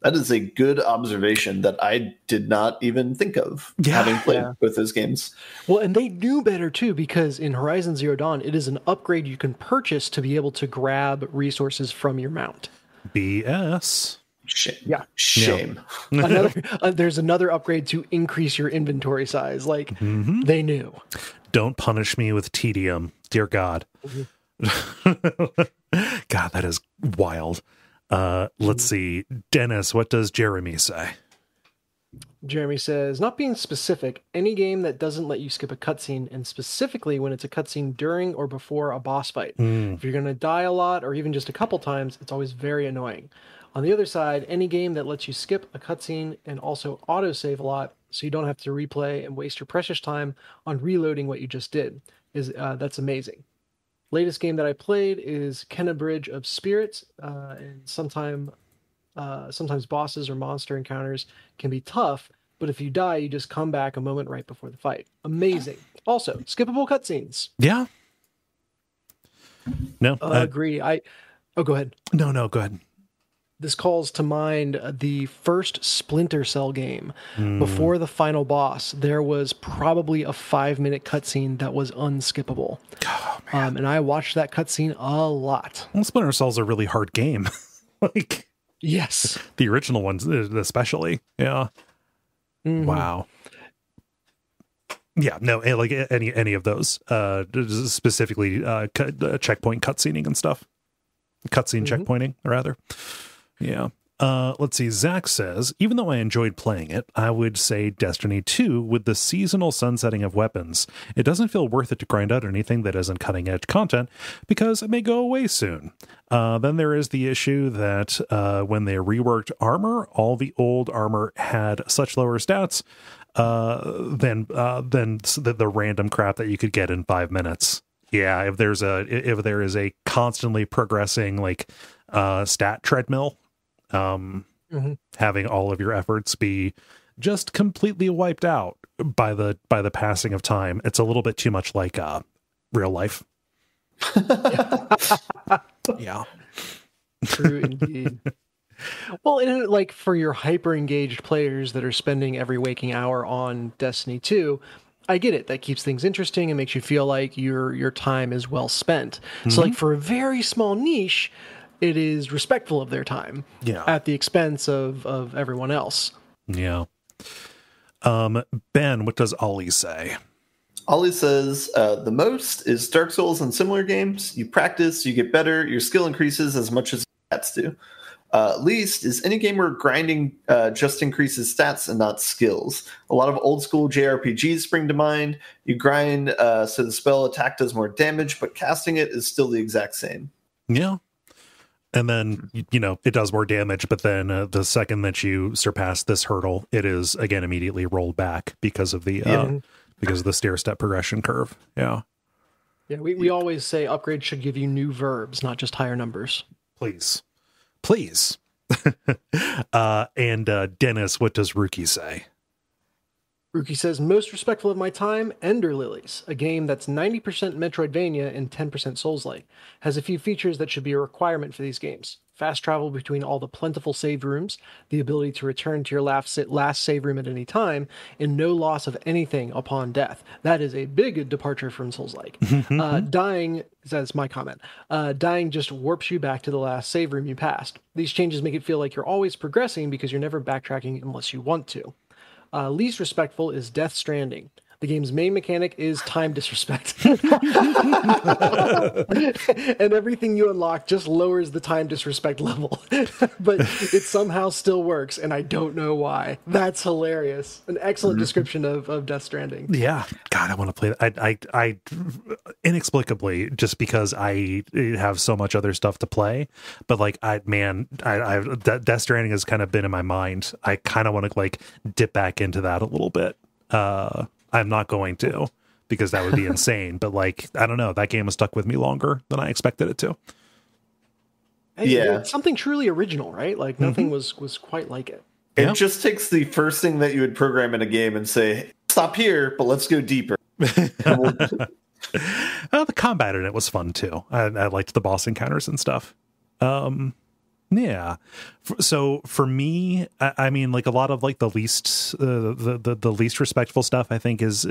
That is a good observation that I did not even think of, having played both those games. Well, and they knew better too, because in Horizon Zero Dawn, it is an upgrade you can purchase to be able to grab resources from your mount. BS. Shame. Yeah. Shame. There's another upgrade to increase your inventory size. Like they knew. Don't punish me with tedium, dear God. God, that is wild. Let's see. Dennis, what does Jeremy say? Jeremy says, not being specific, any game that doesn't let you skip a cutscene, and specifically when it's a cutscene during or before a boss fight. If you're going to die a lot or even just a couple times, it's always very annoying. On the other side, any game that lets you skip a cutscene and also autosave a lot so you don't have to replay and waste your precious time on reloading what you just did, that's amazing. Latest game that I played is Kenna Bridge of Spirits, and sometimes bosses or monster encounters can be tough, but if you die, you just come back a moment right before the fight. Amazing. Also, skippable cutscenes. Yeah. No. Agree. Go ahead. No, go ahead. This calls to mind the first Splinter Cell game. Before the final boss, there was probably a 5-minute cutscene that was unskippable. Oh, and I watched that cutscene a lot. Well, Splinter Cell's a really hard game. Like, yes, the original ones, especially. Yeah. Wow. Yeah. No. Like any of those. Specifically, checkpoint cutscening and stuff. Cutscene checkpointing, rather. Yeah. Let's see. Zach says, even though I enjoyed playing it, I would say Destiny 2 with the seasonal sunsetting of weapons. It doesn't feel worth it to grind out anything that isn't cutting edge content because it may go away soon. Then there is the issue that when they reworked armor, all the old armor had such lower stats than the random crap that you could get in 5 minutes. Yeah, if there is a constantly progressing like stat treadmill, having all of your efforts be just completely wiped out by the passing of time, it's a little bit too much like real life. Yeah, true indeed. Well, and like for your hyper engaged players that are spending every waking hour on Destiny 2, I get it. That keeps things interesting and makes you feel like your time is well spent. So like for a very small niche, it is respectful of their time at the expense of everyone else. Yeah. Ben, what does Ollie say? Ollie says, the most is Dark Souls and similar games. You practice, you get better, your skill increases as much as stats do. Least is any game where grinding just increases stats and not skills. A lot of old school JRPGs spring to mind. You grind so the spell attack does more damage, but casting it is still the exact same. Yeah. And then, it does more damage, but then the second that you surpass this hurdle, it is, again, immediately rolled back because of the stair-step progression curve. Yeah. Yeah, we always say upgrades should give you new verbs, not just higher numbers. Please. And Dennis, what does Rookie say? Rookie says, most respectful of my time, Ender Lilies, a game that's 90% Metroidvania and 10% Souls-like, has a few features that should be a requirement for these games. Fast travel between all the plentiful save rooms, the ability to return to your last save room at any time, and no loss of anything upon death. That is a big departure from Souls-like. Dying, that's my comment, dying just warps you back to the last save room you passed. These changes make it feel like you're always progressing because you're never backtracking unless you want to. Least respectful is Death Stranding. The game's main mechanic is time disrespect. And everything you unlock just lowers the time disrespect level. But it somehow still works, and I don't know why. That's hilarious. An excellent description of Death Stranding. Yeah. God, I want to play that. I inexplicably, just because I have so much other stuff to play, but like, Death Stranding has kind of been in my mind. I kind of want to like dip back into that a little bit. I'm not going to, because that would be insane. But like, I don't know, that game has stuck with me longer than I expected it to. It's something truly original, right? Like nothing was quite like it. It just takes the first thing that you would program in a game and say, stop here, but let's go deeper. The combat in it was fun too. I liked the boss encounters and stuff. Yeah. So for me, I mean, like a lot of like the least the least respectful stuff, I think has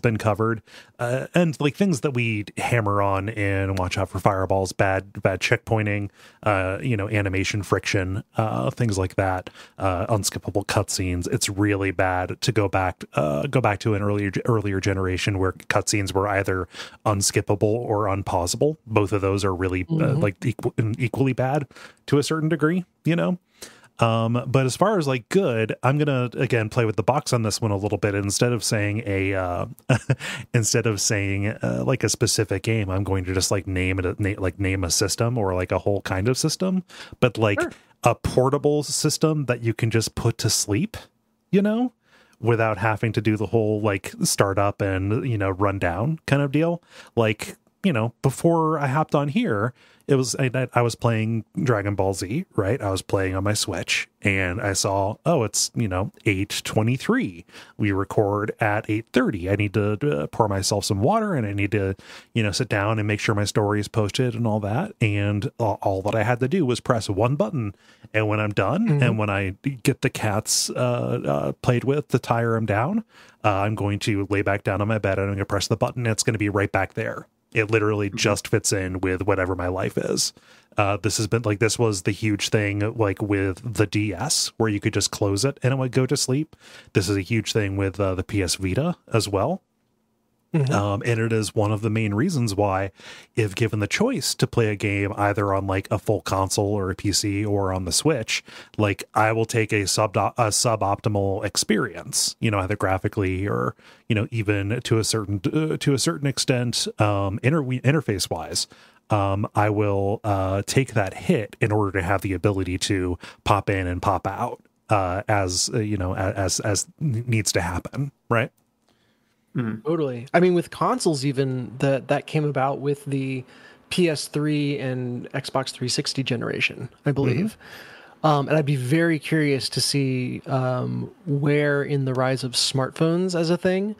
been covered, and like things that we hammer on in Watch Out for Fireballs, bad checkpointing, animation friction, things like that, unskippable cutscenes. It's really bad to go back to an earlier generation where cutscenes were either unskippable or unpausable. Both of those are really equally bad to a certain degree, but as far as like good, I'm gonna again play with the box on this one a little bit. Instead of saying like a specific game, I'm going to just like name a system or like a whole kind of system, but like a portable system that you can just put to sleep, without having to do the whole like start up and run down kind of deal. Like, before I hopped on here, I was playing Dragon Ball Z, right? I was playing on my Switch, and I saw, it's 8:23. We record at 8:30. I need to pour myself some water, and I need to sit down and make sure my story is posted and all that. And all that I had to do was press one button, and when I'm done, and when I get the cats played with to tire them down, I'm going to lay back down on my bed, and I'm going to press the button, and it's going to be right back there. It literally just fits in with whatever my life is. This was the huge thing, like with the DS, where you could just close it and it would go to sleep. This is a huge thing with the PS Vita as well. And it is one of the main reasons why, if given the choice to play a game either on like a full console or a PC or on the Switch, like I will take a suboptimal experience, either graphically or even to a certain extent interface wise. I will take that hit in order to have the ability to pop in and pop out as needs to happen, right? Totally. I mean, with consoles, even that came about with the PS3 and Xbox 360 generation, I believe. And I'd be very curious to see where in the rise of smartphones as a thing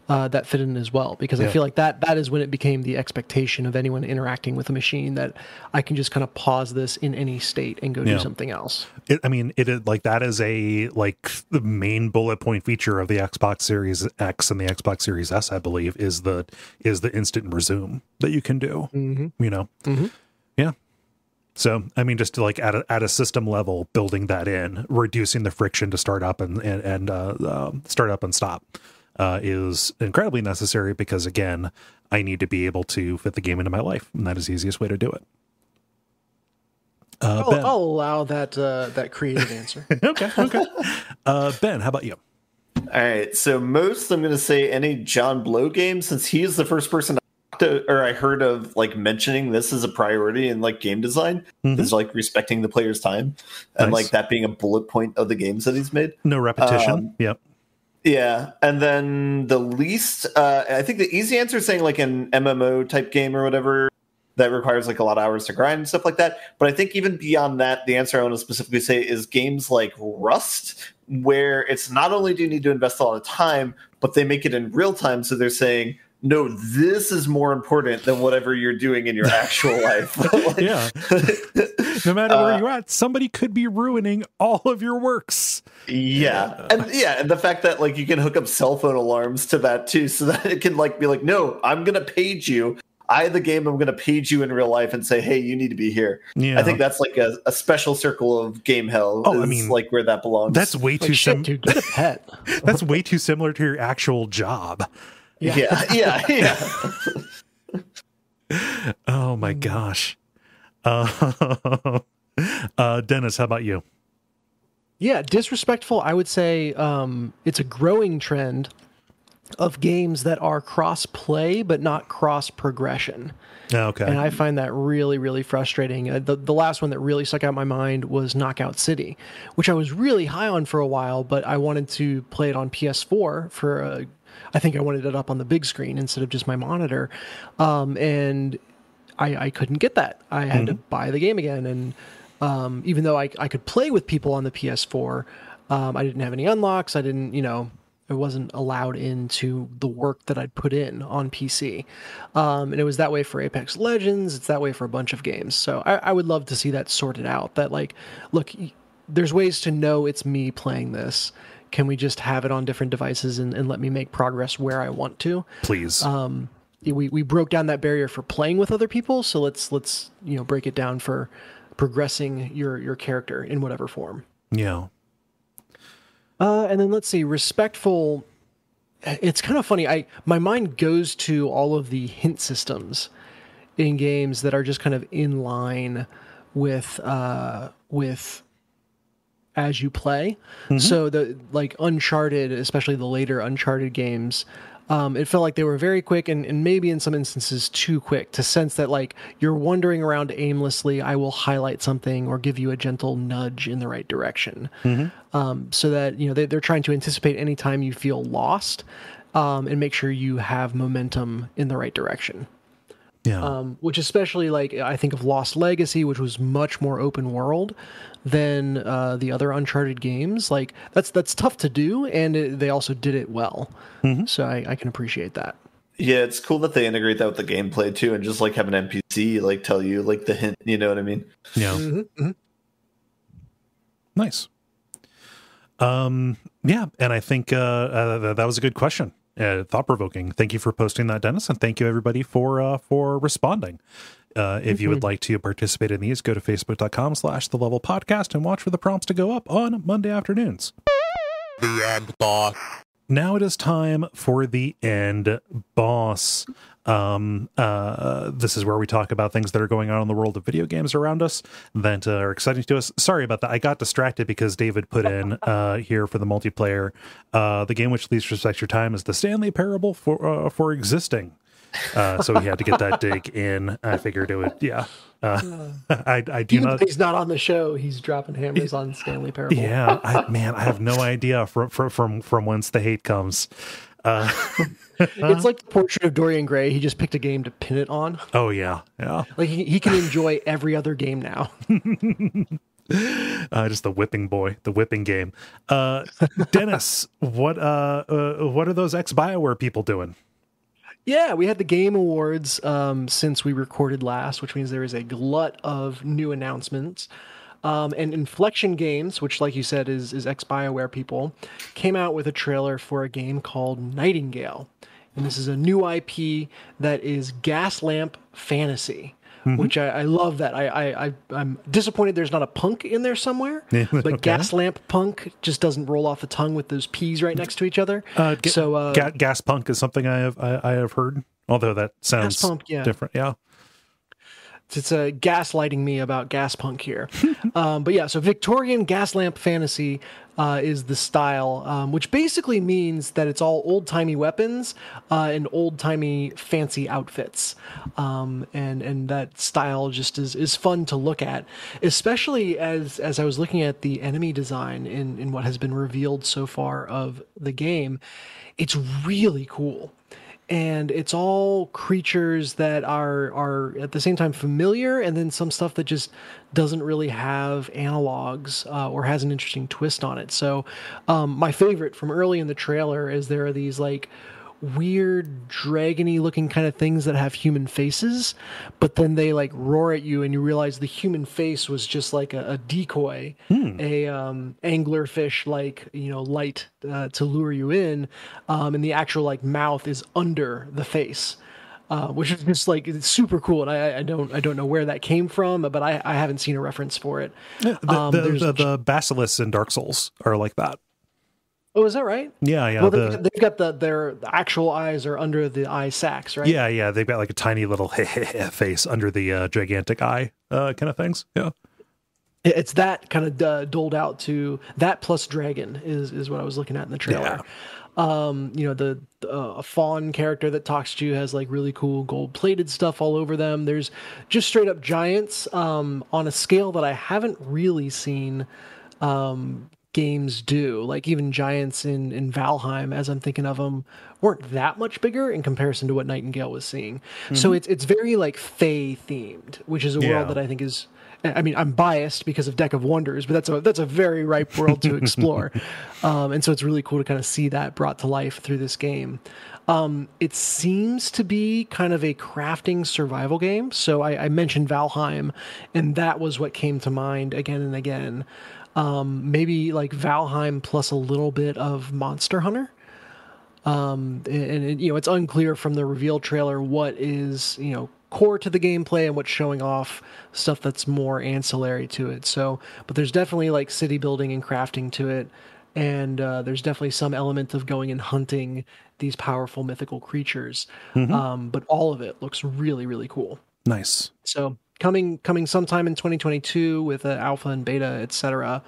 that fit in as well, because I feel like that is when it became the expectation of anyone interacting with a machine that I can just kind of pause this in any state and go do something else. That is the main bullet point feature of the Xbox Series X and the Xbox Series S, I believe, is the instant resume that you can do. Yeah. So, I mean, just to like at a system level, building that in, reducing the friction to start up and start up and stop. Is incredibly necessary because, again, I need to be able to fit the game into my life, and that is the easiest way to do it. Ben. I'll allow that creative answer. Okay. Ben, how about you? All right, so I'm going to say any John Blow game, since he's the first person I heard of like mentioning this as a priority in like game design, is like respecting the player's time and like that being a bullet point of the games that he's made. No repetition. Yep. Yeah, and then the least, I think the easy answer is saying like an MMO type game or whatever that requires like a lot of hours to grind and stuff like that. But I think even beyond that, the answer I want to specifically say is games like Rust, where it's not only do you need to invest a lot of time, but they make it in real time. So they're saying, no, this is more important than whatever you're doing in your actual life. No matter where you're at, somebody could be ruining all of your works. And the fact that like you can hook up cell phone alarms to that too, so that it can like be like, no, I'm gonna page you. I'm gonna page you in real life and say, hey, you need to be here. I think that's like a special circle of game hell. I mean, like where that belongs. That's way too similar. Dude, get a pet. That's way too similar to your actual job. Yeah. Oh my gosh. Dennis, how about you? Yeah, disrespectful. I would say it's a growing trend of games that are cross-play but not cross-progression. Okay. And I find that really, really frustrating. The last one that really stuck out in my mind was Knockout City, which I was really high on for a while, but I wanted to play it on PS4 I think I wanted it up on the big screen instead of just my monitor. And I couldn't get that. I had to buy the game again. And even though I could play with people on the PS4, I didn't have any unlocks. I didn't, allowed into the work that I'd put in on PC. And it was that way for Apex Legends. It's that way for a bunch of games. So I would love to see that sorted out. That like, look, there's ways to know it's me playing this. Can we just have it on different devices and let me make progress where I want to? Please. We broke down that barrier for playing with other people. So let's break it down for progressing your character in whatever form. Yeah. And then let's see, respectful. It's kind of funny. My mind goes to all of the hint systems in games that are just kind of in line with as you play. So the like Uncharted, especially the later Uncharted games, it felt like they were very quick and maybe in some instances too quick to sense that like you're wandering around aimlessly. I will highlight something or give you a gentle nudge in the right direction. So that, they're trying to anticipate any time you feel lost and make sure you have momentum in the right direction. Yeah. Which especially like I think of Lost Legacy, which was much more open world than the other Uncharted games. Like that's tough to do, and they also did it well. So I can appreciate that. Yeah, it's cool that they integrate that with the gameplay too, and just like have an NPC like tell you like the hint. You know what I mean? Yeah. Nice. Yeah, and I think that was a good question. Thought-provoking. Thank you for posting that, Dennis, and thank you everybody for responding. If you would like to participate in these, go to facebook.com/theLevelPodcast and watch for the prompts to go up on Monday afternoons. The end boss. Now it is time for the end boss. This is where we talk about things that are going on in the world of video games around us that are exciting to us. Sorry about that. I got distracted because David put in here for the multiplayer. The game which least respects your time is the Stanley Parable for existing. So he had to get that dig in. I figured it would, yeah. I do Even not. if he's not on the show, he's dropping hammers on Stanley Parable. Yeah, I have no idea from whence the hate comes. It's like the portrait of Dorian Gray. He just picked a game to pin it on. Oh yeah. Like he can enjoy every other game now. Just the whipping boy, the whipping game. Dennis, what are those ex-Bioware people doing? Yeah, we had the Game Awards since we recorded last, which means there is a glut of new announcements. And Inflection Games, which, like you said, is ex-Bioware people, came out with a trailer for a game called Nightingale. And this is a new IP that is Gaslamp Fantasy, which I love that. I'm disappointed there's not a punk in there somewhere, but okay. Gaslamp Punk just doesn't roll off the tongue with those P's right next to each other. Gas Punk is something I have heard, although that sounds different. Yeah. It's gaslighting me about gas punk here. But yeah, so Victorian Gaslamp Fantasy is the style, which basically means that it's all old-timey weapons and old-timey fancy outfits. And that style just is fun to look at, especially as I was looking at the enemy design in what has been revealed so far of the game. It's really cool. And it's all creatures that are at the same time familiar, and then some stuff that just doesn't really have analogs or has an interesting twist on it. So my favorite from early in the trailer is there are these like weird dragony looking kind of things that have human faces, but then they like roar at you and you realize the human face was just like a decoy, a anglerfish like light to lure you in, and the actual like mouth is under the face, which is just like it's super cool. And I don't know where that came from, but I haven't seen a reference for it. The basilisks in Dark Souls are like that. Oh, is that right? Yeah. Well, they've got their actual eyes are under the eye sacs, right? Yeah. They've got like a tiny little face under the gigantic eye kind of things. Yeah. It's that kind of doled out to that plus dragon is what I was looking at in the trailer. Yeah. A fawn character that talks to you has like really cool gold-plated stuff all over them. There's just straight up giants on a scale that I haven't really seen games do. Like even giants in Valheim, as I'm thinking of them, weren't that much bigger in comparison to what Nightingale was seeing. So it's very like Fae themed, which is a world that I think is I mean, I'm biased because of Deck of Wonders, but that's a very ripe world to explore. And so it's really cool to kind of see that brought to life through this game. It seems to be kind of a crafting survival game. So I mentioned Valheim, and that was what came to mind again and again. Maybe like Valheim plus a little bit of Monster Hunter. And it's unclear from the reveal trailer what is, core to the gameplay and what's showing off stuff that's more ancillary to it. So, but there's definitely like city building and crafting to it. And there's definitely some element of going and hunting these powerful mythical creatures. But all of it looks really, really cool. Nice. So coming sometime in 2022 with alpha and beta, etc.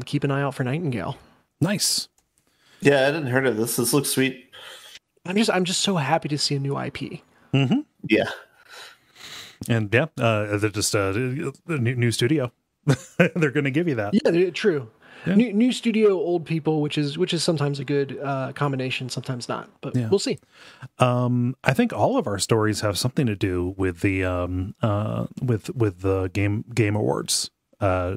Keep an eye out for Nightingale. Nice. Yeah, I didn't heard of this. This looks sweet. I'm just so happy to see a new IP. Yeah. And they're just a new studio. They're going to give you that. Yeah, true. Yeah. New studio, old people, which is sometimes a good combination, sometimes not. But we'll see. I think all of our stories have something to do with the with the game awards. Sure.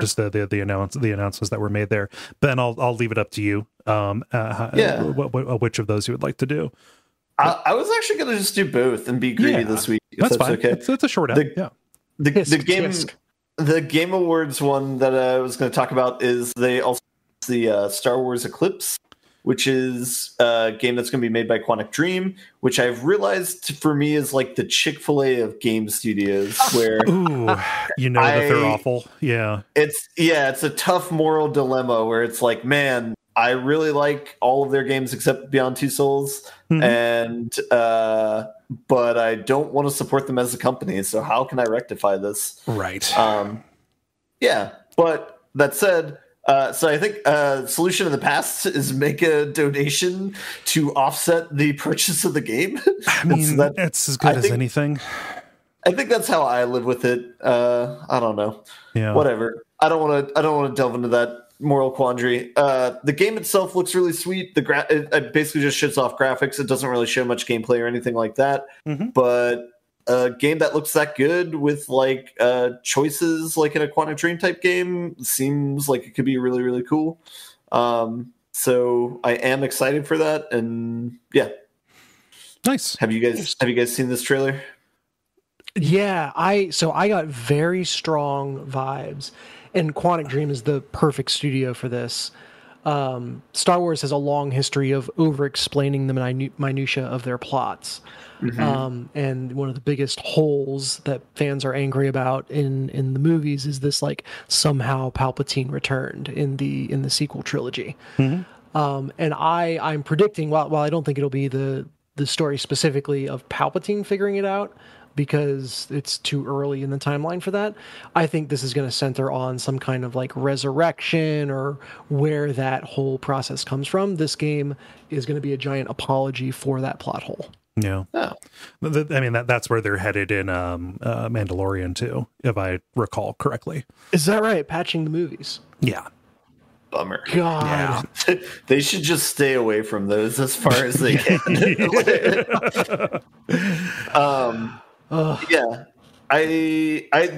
Just the announcements that were made there. Ben, I'll leave it up to you. Which of those you would like to do? I was actually going to just do both and be greedy this week. If that's fine. Okay. It's a short app. The Game Awards one that I was going to talk about is they also the Star Wars Eclipse, which is a game that's going to be made by Quantic Dream, which I've realized for me is like the Chick-fil-A of game studios, where that they're awful. Yeah, it's a tough moral dilemma where it's like, man, I really like all of their games except Beyond Two Souls, and but I don't want to support them as a company. So how can I rectify this? Right. Yeah, but that said, so I think solution in the past is make a donation to offset the purchase of the game. I mean, that's as good as anything. I think that's how I live with it. I don't know. Yeah. Whatever. I don't want to delve into that moral quandary. The game itself looks really sweet. It basically just shits off graphics. It doesn't really show much gameplay or anything like that. But a game that looks that good with like choices like in a Quantic Dream type game seems like it could be really, really cool. So I am excited for that, and yeah. Nice. Have you guys seen this trailer? Yeah, I got very strong vibes, and Quantic Dream is the perfect studio for this. Star Wars has a long history of over-explaining the minutia of their plots. And one of the biggest holes that fans are angry about in the movies is this, like, somehow Palpatine returned in the sequel trilogy. And I'm predicting, while I don't think it'll be the story specifically of Palpatine figuring it out, because it's too early in the timeline for that, I think this is going to center on some kind of like resurrection or where that whole process comes from. This game is going to be a giant apology for that plot hole. Yeah. Oh. I mean, that's where they're headed in Mandalorian too, if I recall correctly. Is that right? Patching the movies. Yeah. Bummer. God. Yeah. They should just stay away from those as far as they can. Yeah.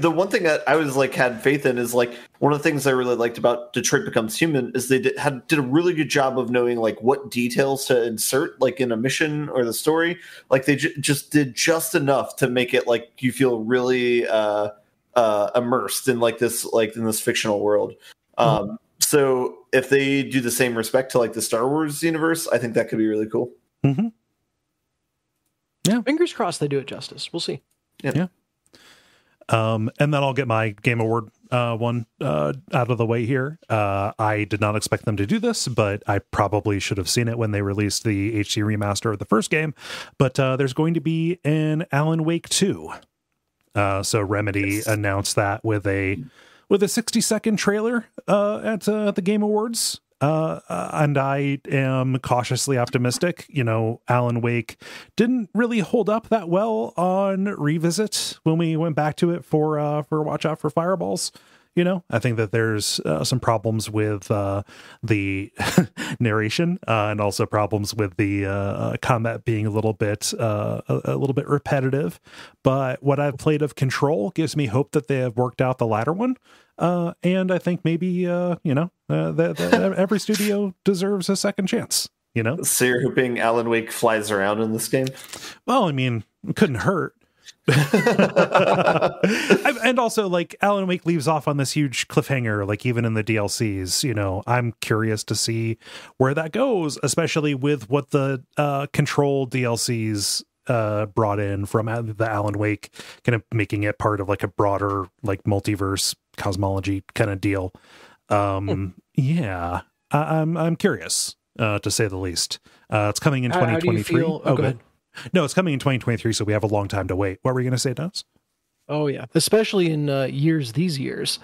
The one thing that I was like had faith in is like one of the things I really liked about Detroit Becomes Human is they did a really good job of knowing like what details to insert like in a mission or the story. Like they just did just enough to make it like you feel really immersed in like this fictional world. So if they do the same respect to like the Star Wars universe, I think that could be really cool. Yeah. Fingers crossed they do it justice. We'll see. Yeah. And then I'll get my Game Award one out of the way here. I did not expect them to do this, but I probably should have seen it when they released the HD remaster of the first game. But there's going to be an Alan Wake 2. So Remedy announced that with a 60-second trailer at the Game Awards. And I am cautiously optimistic. You know, Alan Wake didn't really hold up that well on Revisit when we went back to it for Watch Out for Fireballs. You know, I think that there's some problems with the narration and also problems with the combat being a little bit repetitive. But what I've played of Control gives me hope that they have worked out the latter one. And I think maybe that every studio deserves a second chance. You know, So you're hoping Alan Wake flies around in this game? well, I mean, it couldn't hurt. And also, like, Alan Wake leaves off on this huge cliffhanger, like even in the DLCs. You know, I'm curious to see where that goes, especially with what the Control DLCs brought in from the Alan Wake, kind of making it part of like a broader like multiverse cosmology kind of deal. Yeah, I'm curious to say the least. It's coming in 2023. Go ahead. No, it's coming in 2023, so we have a long time to wait. What were you going to say, Dubs? Oh, yeah. Especially in these years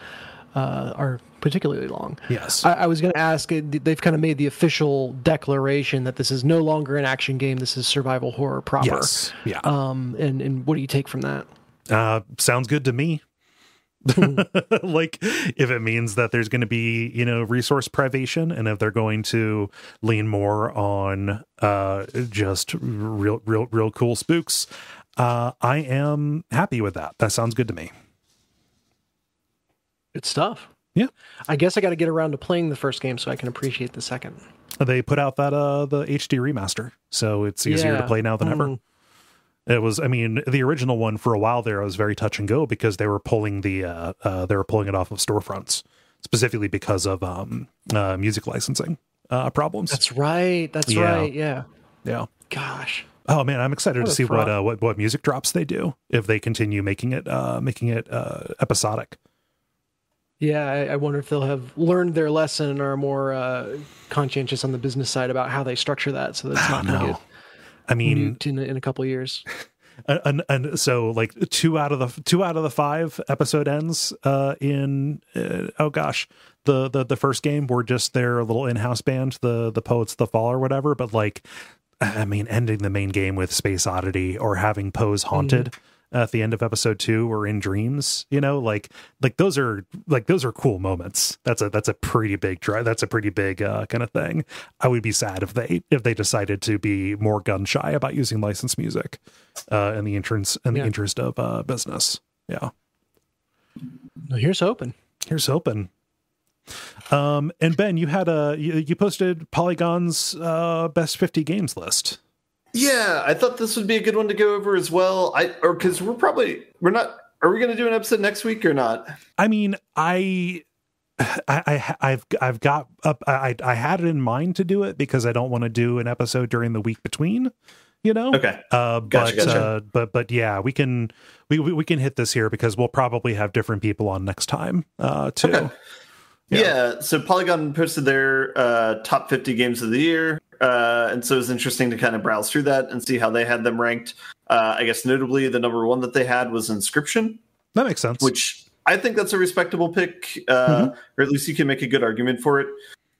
are particularly long. Yes. I was going to ask, they've kind of made the official declaration that this is no longer an action game. This is survival horror proper. Yes. Yeah. And what do you take from that? Sounds good to me. Like, if it means that there's going to be, you know, resource privation, and if they're going to lean more on just real cool spooks, I am happy with that. That sounds good to me. Good stuff. Yeah. I guess I got to get around to playing the first game so I can appreciate the second. They put out that the HD remaster, so it's easier to play now than ever. It was, I mean, the original one for a while there was very touch and go because they were pulling it off of storefronts, specifically because of music licensing problems. That's right. That's right. Yeah. Yeah. Gosh. Oh man, I'm excited to see fraud. what music drops they do if they continue making it episodic. Yeah, I wonder if they'll have learned their lesson and are more conscientious on the business side about how they structure that, so that it's not going to get. I mean, in a couple of years, and so like two out of the 5 episode ends in the first game were just their little in-house band, the Poets of the Fall or whatever. But like, I mean, ending the main game with Space Oddity or having Pose haunted at the end of episode 2 or in dreams, you know, like those are cool moments. That's a pretty big drive. That's a pretty big kind of thing. I would be sad if they decided to be more gun shy about using licensed music in the interest of business. Yeah. Well, here's hoping. And Ben, you had you posted Polygon's best 50 games list. Yeah, I thought this would be a good one to go over as well. Because we're not. Are we going to do an episode next week or not? I mean, I've got up. I had it in mind to do it because I don't want to do an episode during the week between. You know. Okay. Gotcha. But yeah, we can hit this here because we'll probably have different people on next time too. Okay. Yeah, so Polygon posted their top 50 games of the year, and so it was interesting to kind of browse through that and see how they had them ranked. I guess notably, the number one that they had was Inscription. That makes sense. Which I think that's a respectable pick, or at least you can make a good argument for it.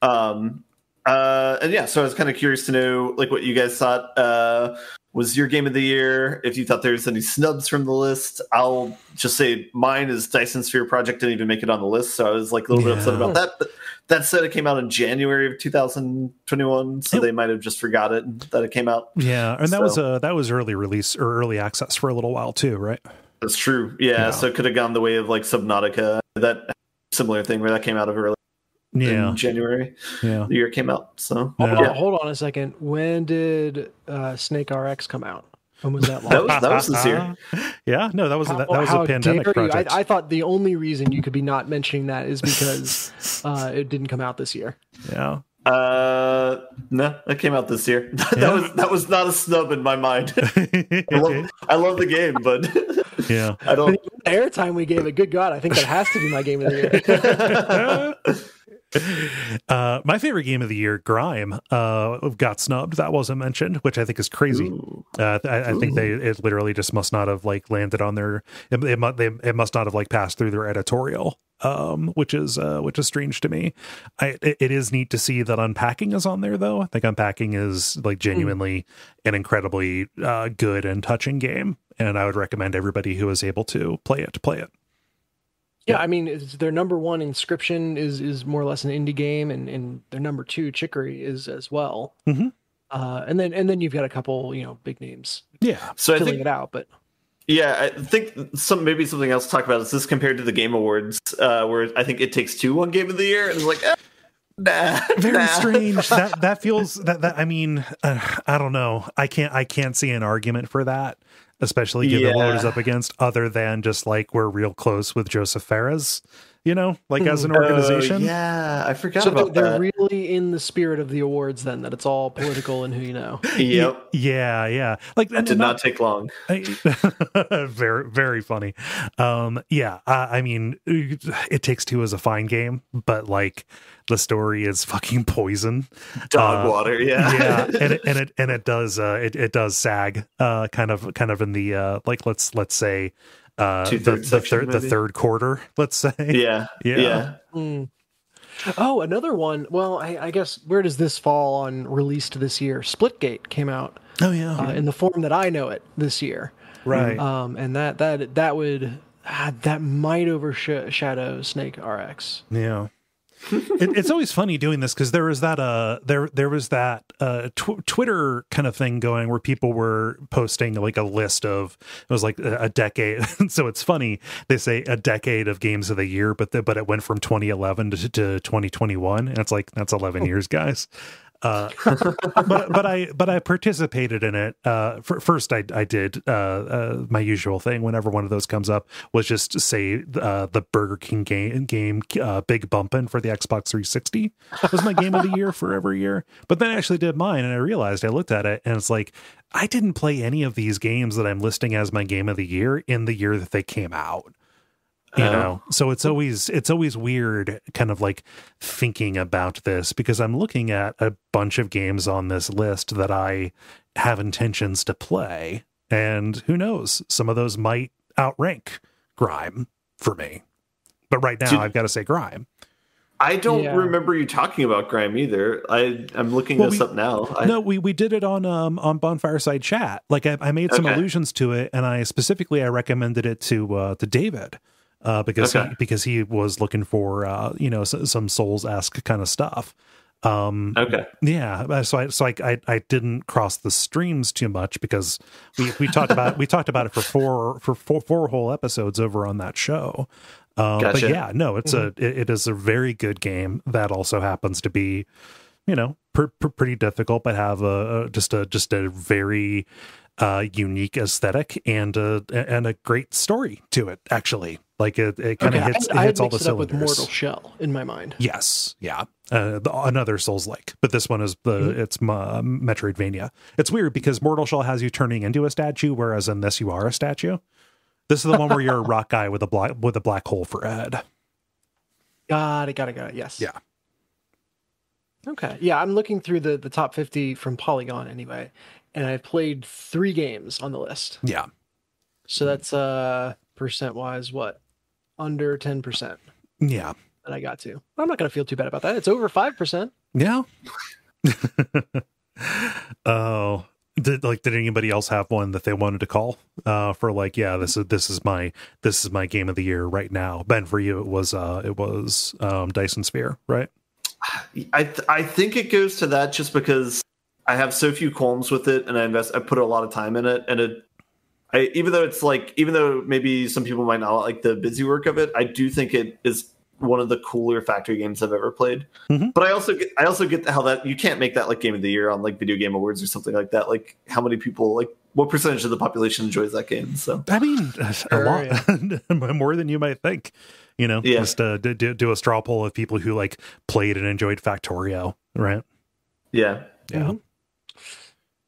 And yeah, so I was kind of curious to know like what you guys thought was your game of the year. If you thought there's any snubs from the list, I'll just say mine is Dyson Sphere Project didn't even make it on the list, so I was like a little bit upset about that. But that said, it came out in January of 2021, so they might have just forgot that it came out. Yeah, and that was early release or early access for a little while too, right? That's true. Yeah. So it could have gone the way of like Subnautica, that similar thing where that came out of early. In January, the year it came out. So hold on a second. When did Snake RX come out? When was that? That was this year. Yeah, no, that was a pandemic project. I thought the only reason you could be not mentioning that is because it didn't come out this year. Yeah. No, that came out this year. that was not a snub in my mind. I love the game, but yeah, I don't. The airtime we gave it, good God, I think that has to be my game of the year. My favorite game of the year, Grime, got snubbed. That wasn't mentioned, which I think is crazy. I think it literally just must not have like landed on their. It must not have like passed through their editorial, which is strange to me. It is neat to see that Unpacking is on there, though. I think Unpacking is like genuinely an incredibly good and touching game, and I would recommend everybody who is able to play it. Yeah, I mean, their number one, Inscription, is more or less an indie game, and their number two, Chicory, is as well. Mhm. And then you've got a couple, big names Yeah. So I filling think it out. But yeah, I think maybe something else to talk about is this compared to the Game Awards, where I think It Takes Two won Game of the Year, and it's like, nah, Very strange. That feels that I mean, I don't know. I can't see an argument for that, especially given what it is up against, other than just like we're real close with Joseph Fares, as an organization. Yeah, I forgot so about they're that. really in the spirit of the awards, then, that it's all political and who you know. Yep. Yeah. Like That did not take long. Very, very funny. I mean, It Takes Two is a fine game, but like the story is fucking poison. Dog water, yeah. Yeah, and it does sag, kind of in the let's say the third quarter, let's say. Yeah. Oh, another one. Well, I guess, where does this fall on released this year? Splitgate came out. Oh yeah, in the form that I know it this year. right. And that might overshadow Snake RX. Yeah. It's always funny doing this because there was that Twitter kind of thing going where people were posting like a list of, it was like a decade. So it's funny, they say a decade of games of the year, but it went from 2011 to 2021, and it's like, that's 11 years, guys. But I participated in it. First, I did my usual thing whenever one of those comes up, was just say the Burger King game Big Bumpin' for the Xbox 360 was my game of the year for every year. But then I actually did mine, and I realized, I looked at it, and it's like, I didn't play any of these games that I'm listing as my game of the year in the year that they came out. So it's always weird kind of like thinking about this, because I'm looking at a bunch of games on this list that I have intentions to play, and who knows, some of those might outrank Grime for me. But right now, I've got to say Grime. I don't remember you talking about Grime either. I'm looking this up now. No, we did it on Bonfireside Chat. Like I made some allusions to it, and I recommended it to David. Because he was looking for some Souls-esque kind of stuff. Yeah. So I didn't cross the streams too much, because we talked about it for four whole episodes over on that show. Gotcha. But yeah, no, it is a very good game that also happens to be, pretty difficult, but have just a very unique aesthetic and a great story to it, actually. Like it kind of hits all the cylinders. With Mortal Shell in my mind. Yes, yeah, another Souls-like, but this one is it's Metroidvania. It's weird because Mortal Shell has you turning into a statue, whereas in this you are a statue. This is the one where you're a rock guy with a black hole for a head. Got it. Yes. Yeah. Okay. Yeah, I'm looking through the top 50 from Polygon anyway, and I've played 3 games on the list. Yeah. So that's percent-wise, what? Under 10%. Yeah. That I got to. I'm not going to feel too bad about that. It's over 5%. Yeah. Oh, did anybody else have one that they wanted to call for like, yeah, this is my game of the year right now? Ben, for you, it was Dyson Sphere, right? I think it goes to that just because I have so few qualms with it, and I put a lot of time in it, and even though maybe some people might not like the busy work of it, I do think it is one of the cooler factory games I've ever played. Mm-hmm. But I also get how that you can't make that like game of the year on like Video Game Awards or something like that. Like, how many people, like what percentage of the population enjoys that game? So I mean, a lot more than you might think. Just do a straw poll of people who like played and enjoyed Factorio, right? Yeah. Mm-hmm.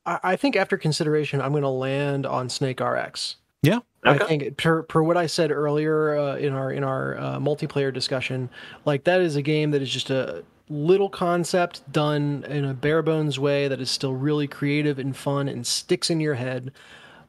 I think after consideration, I'm going to land on Snake RX. Yeah. Okay. I think per what I said earlier in our multiplayer discussion, like that is a game that is just a little concept done in a bare bones way that is still really creative and fun and sticks in your head.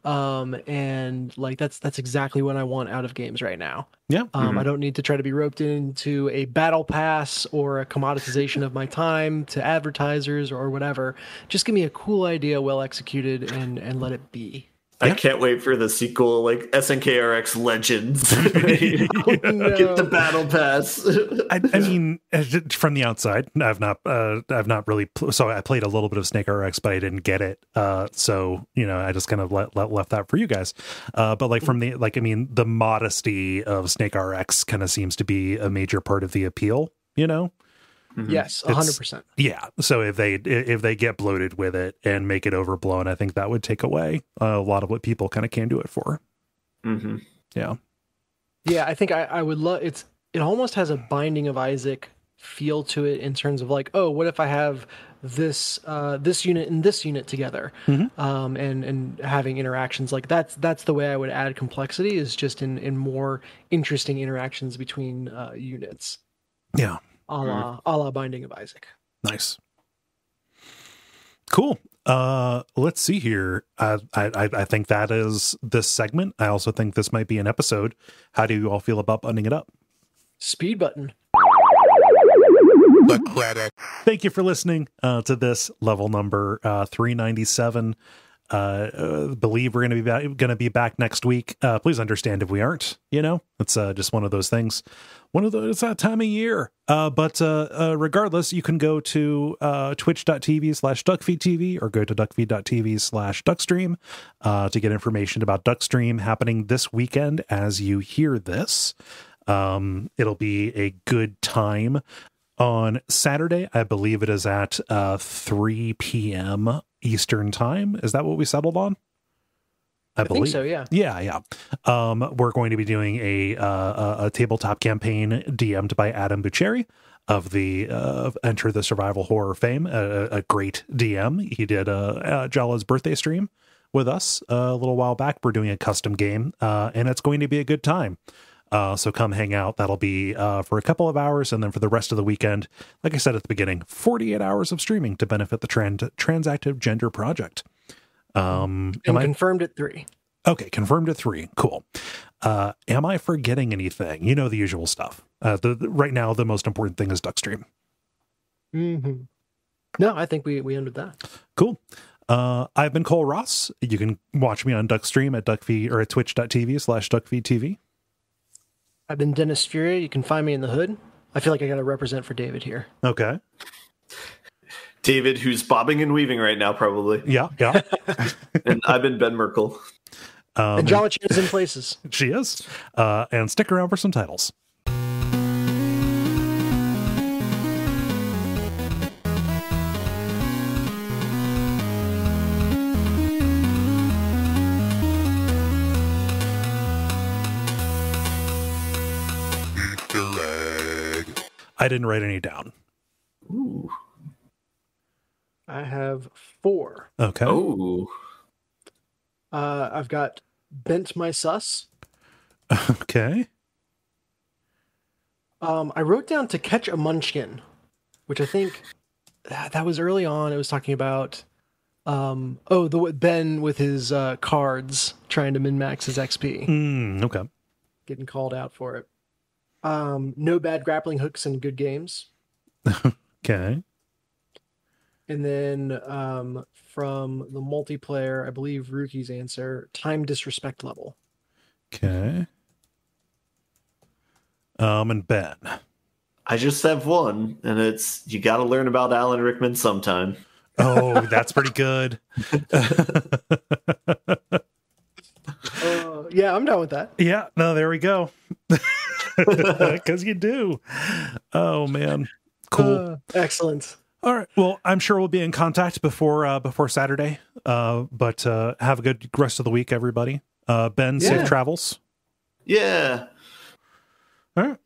And like that's exactly what I want out of games right now. Yeah. I don't need to try to be roped into a battle pass or a commoditization of my time to advertisers or whatever. Just give me a cool idea, well executed, and let it be. I can't wait for the sequel, like SNKRX Legends. No. Get the battle pass. I mean, from the outside, I've not really. So I played a little bit of Snake RX, but I didn't get it. So I just kind of left that for you guys. But like from the the modesty of Snake RX kind of seems to be a major part of the appeal. Yes, 100%. Yeah. So if they get bloated with it and make it overblown, I think that would take away a lot of what people kind of came to it for. Mm-hmm. Yeah. Yeah, I think I would love it almost has a Binding of Isaac feel to it in terms of like, oh, what if I have this unit and this unit together, and having interactions like that's the way I would add complexity, is just in more interesting interactions between units. Yeah. A la Binding of Isaac. Nice. Cool. Let's see here. I think that is this segment. I also think this might be an episode. How do you all feel about buttoning it up? Speed button. The credit. Thank you for listening to this level number 397. Believe we're going to be back next week. Please understand if we aren't. It's just one of those things. It's that time of year. But regardless, you can go to twitch.tv/Duckfeed.tv or go to Duckfeed.tv/Duckstream to get information about Duckstream happening this weekend as you hear this. It'll be a good time. On Saturday, I believe it is at 3 p.m. Eastern time. Is that what we settled on? I believe think so, yeah. Yeah. We're going to be doing a tabletop campaign DM'd by Adam Bucheri of the Enter the Survival Horror fame, a great DM. He did Jala's birthday stream with us a little while back. We're doing a custom game, and it's going to be a good time. So come hang out. That'll be for a couple of hours, and then for the rest of the weekend, like I said at the beginning, 48 hours of streaming to benefit the Transactive Gender Project. Confirmed at 3. Okay, confirmed at 3. Cool. Am I forgetting anything? The usual stuff. Right now, the most important thing is Duckstream. Mm-hmm. No, I think we ended that. Cool. I've been Kole Ross. You can watch me on Duckstream at Duckfeed or at twitch.tv/Duckfeed.tv. I've been Dennis Furia. You can find me in the hood. I feel like I got to represent for David here. Okay. David, who's bobbing and weaving right now, probably. Yeah. And I've been Ben Merkel. And Jala Chan is in places. She is. And stick around for some titles. I didn't write any down. Ooh. I have 4. Okay. Oh. I've got Bent My Sus. Okay. I wrote down To Catch a Munchkin, which I think that was early on. It was talking about the Ben with his cards trying to min-max his XP. Okay. Getting called out for it. No bad grappling hooks and good games. Okay. And then from the multiplayer, I believe Ruki's answer, time disrespect level. Okay. And Ben. I just have one, and it's you got to learn about Alan Rickman sometime. Oh, that's pretty good. Yeah, I'm done with that. Yeah, no, there we go. Because you do. Oh, man. Cool. Excellent. All right. Well, I'm sure we'll be in contact before Saturday. But have a good rest of the week, everybody. Ben, safe travels. Yeah. All right.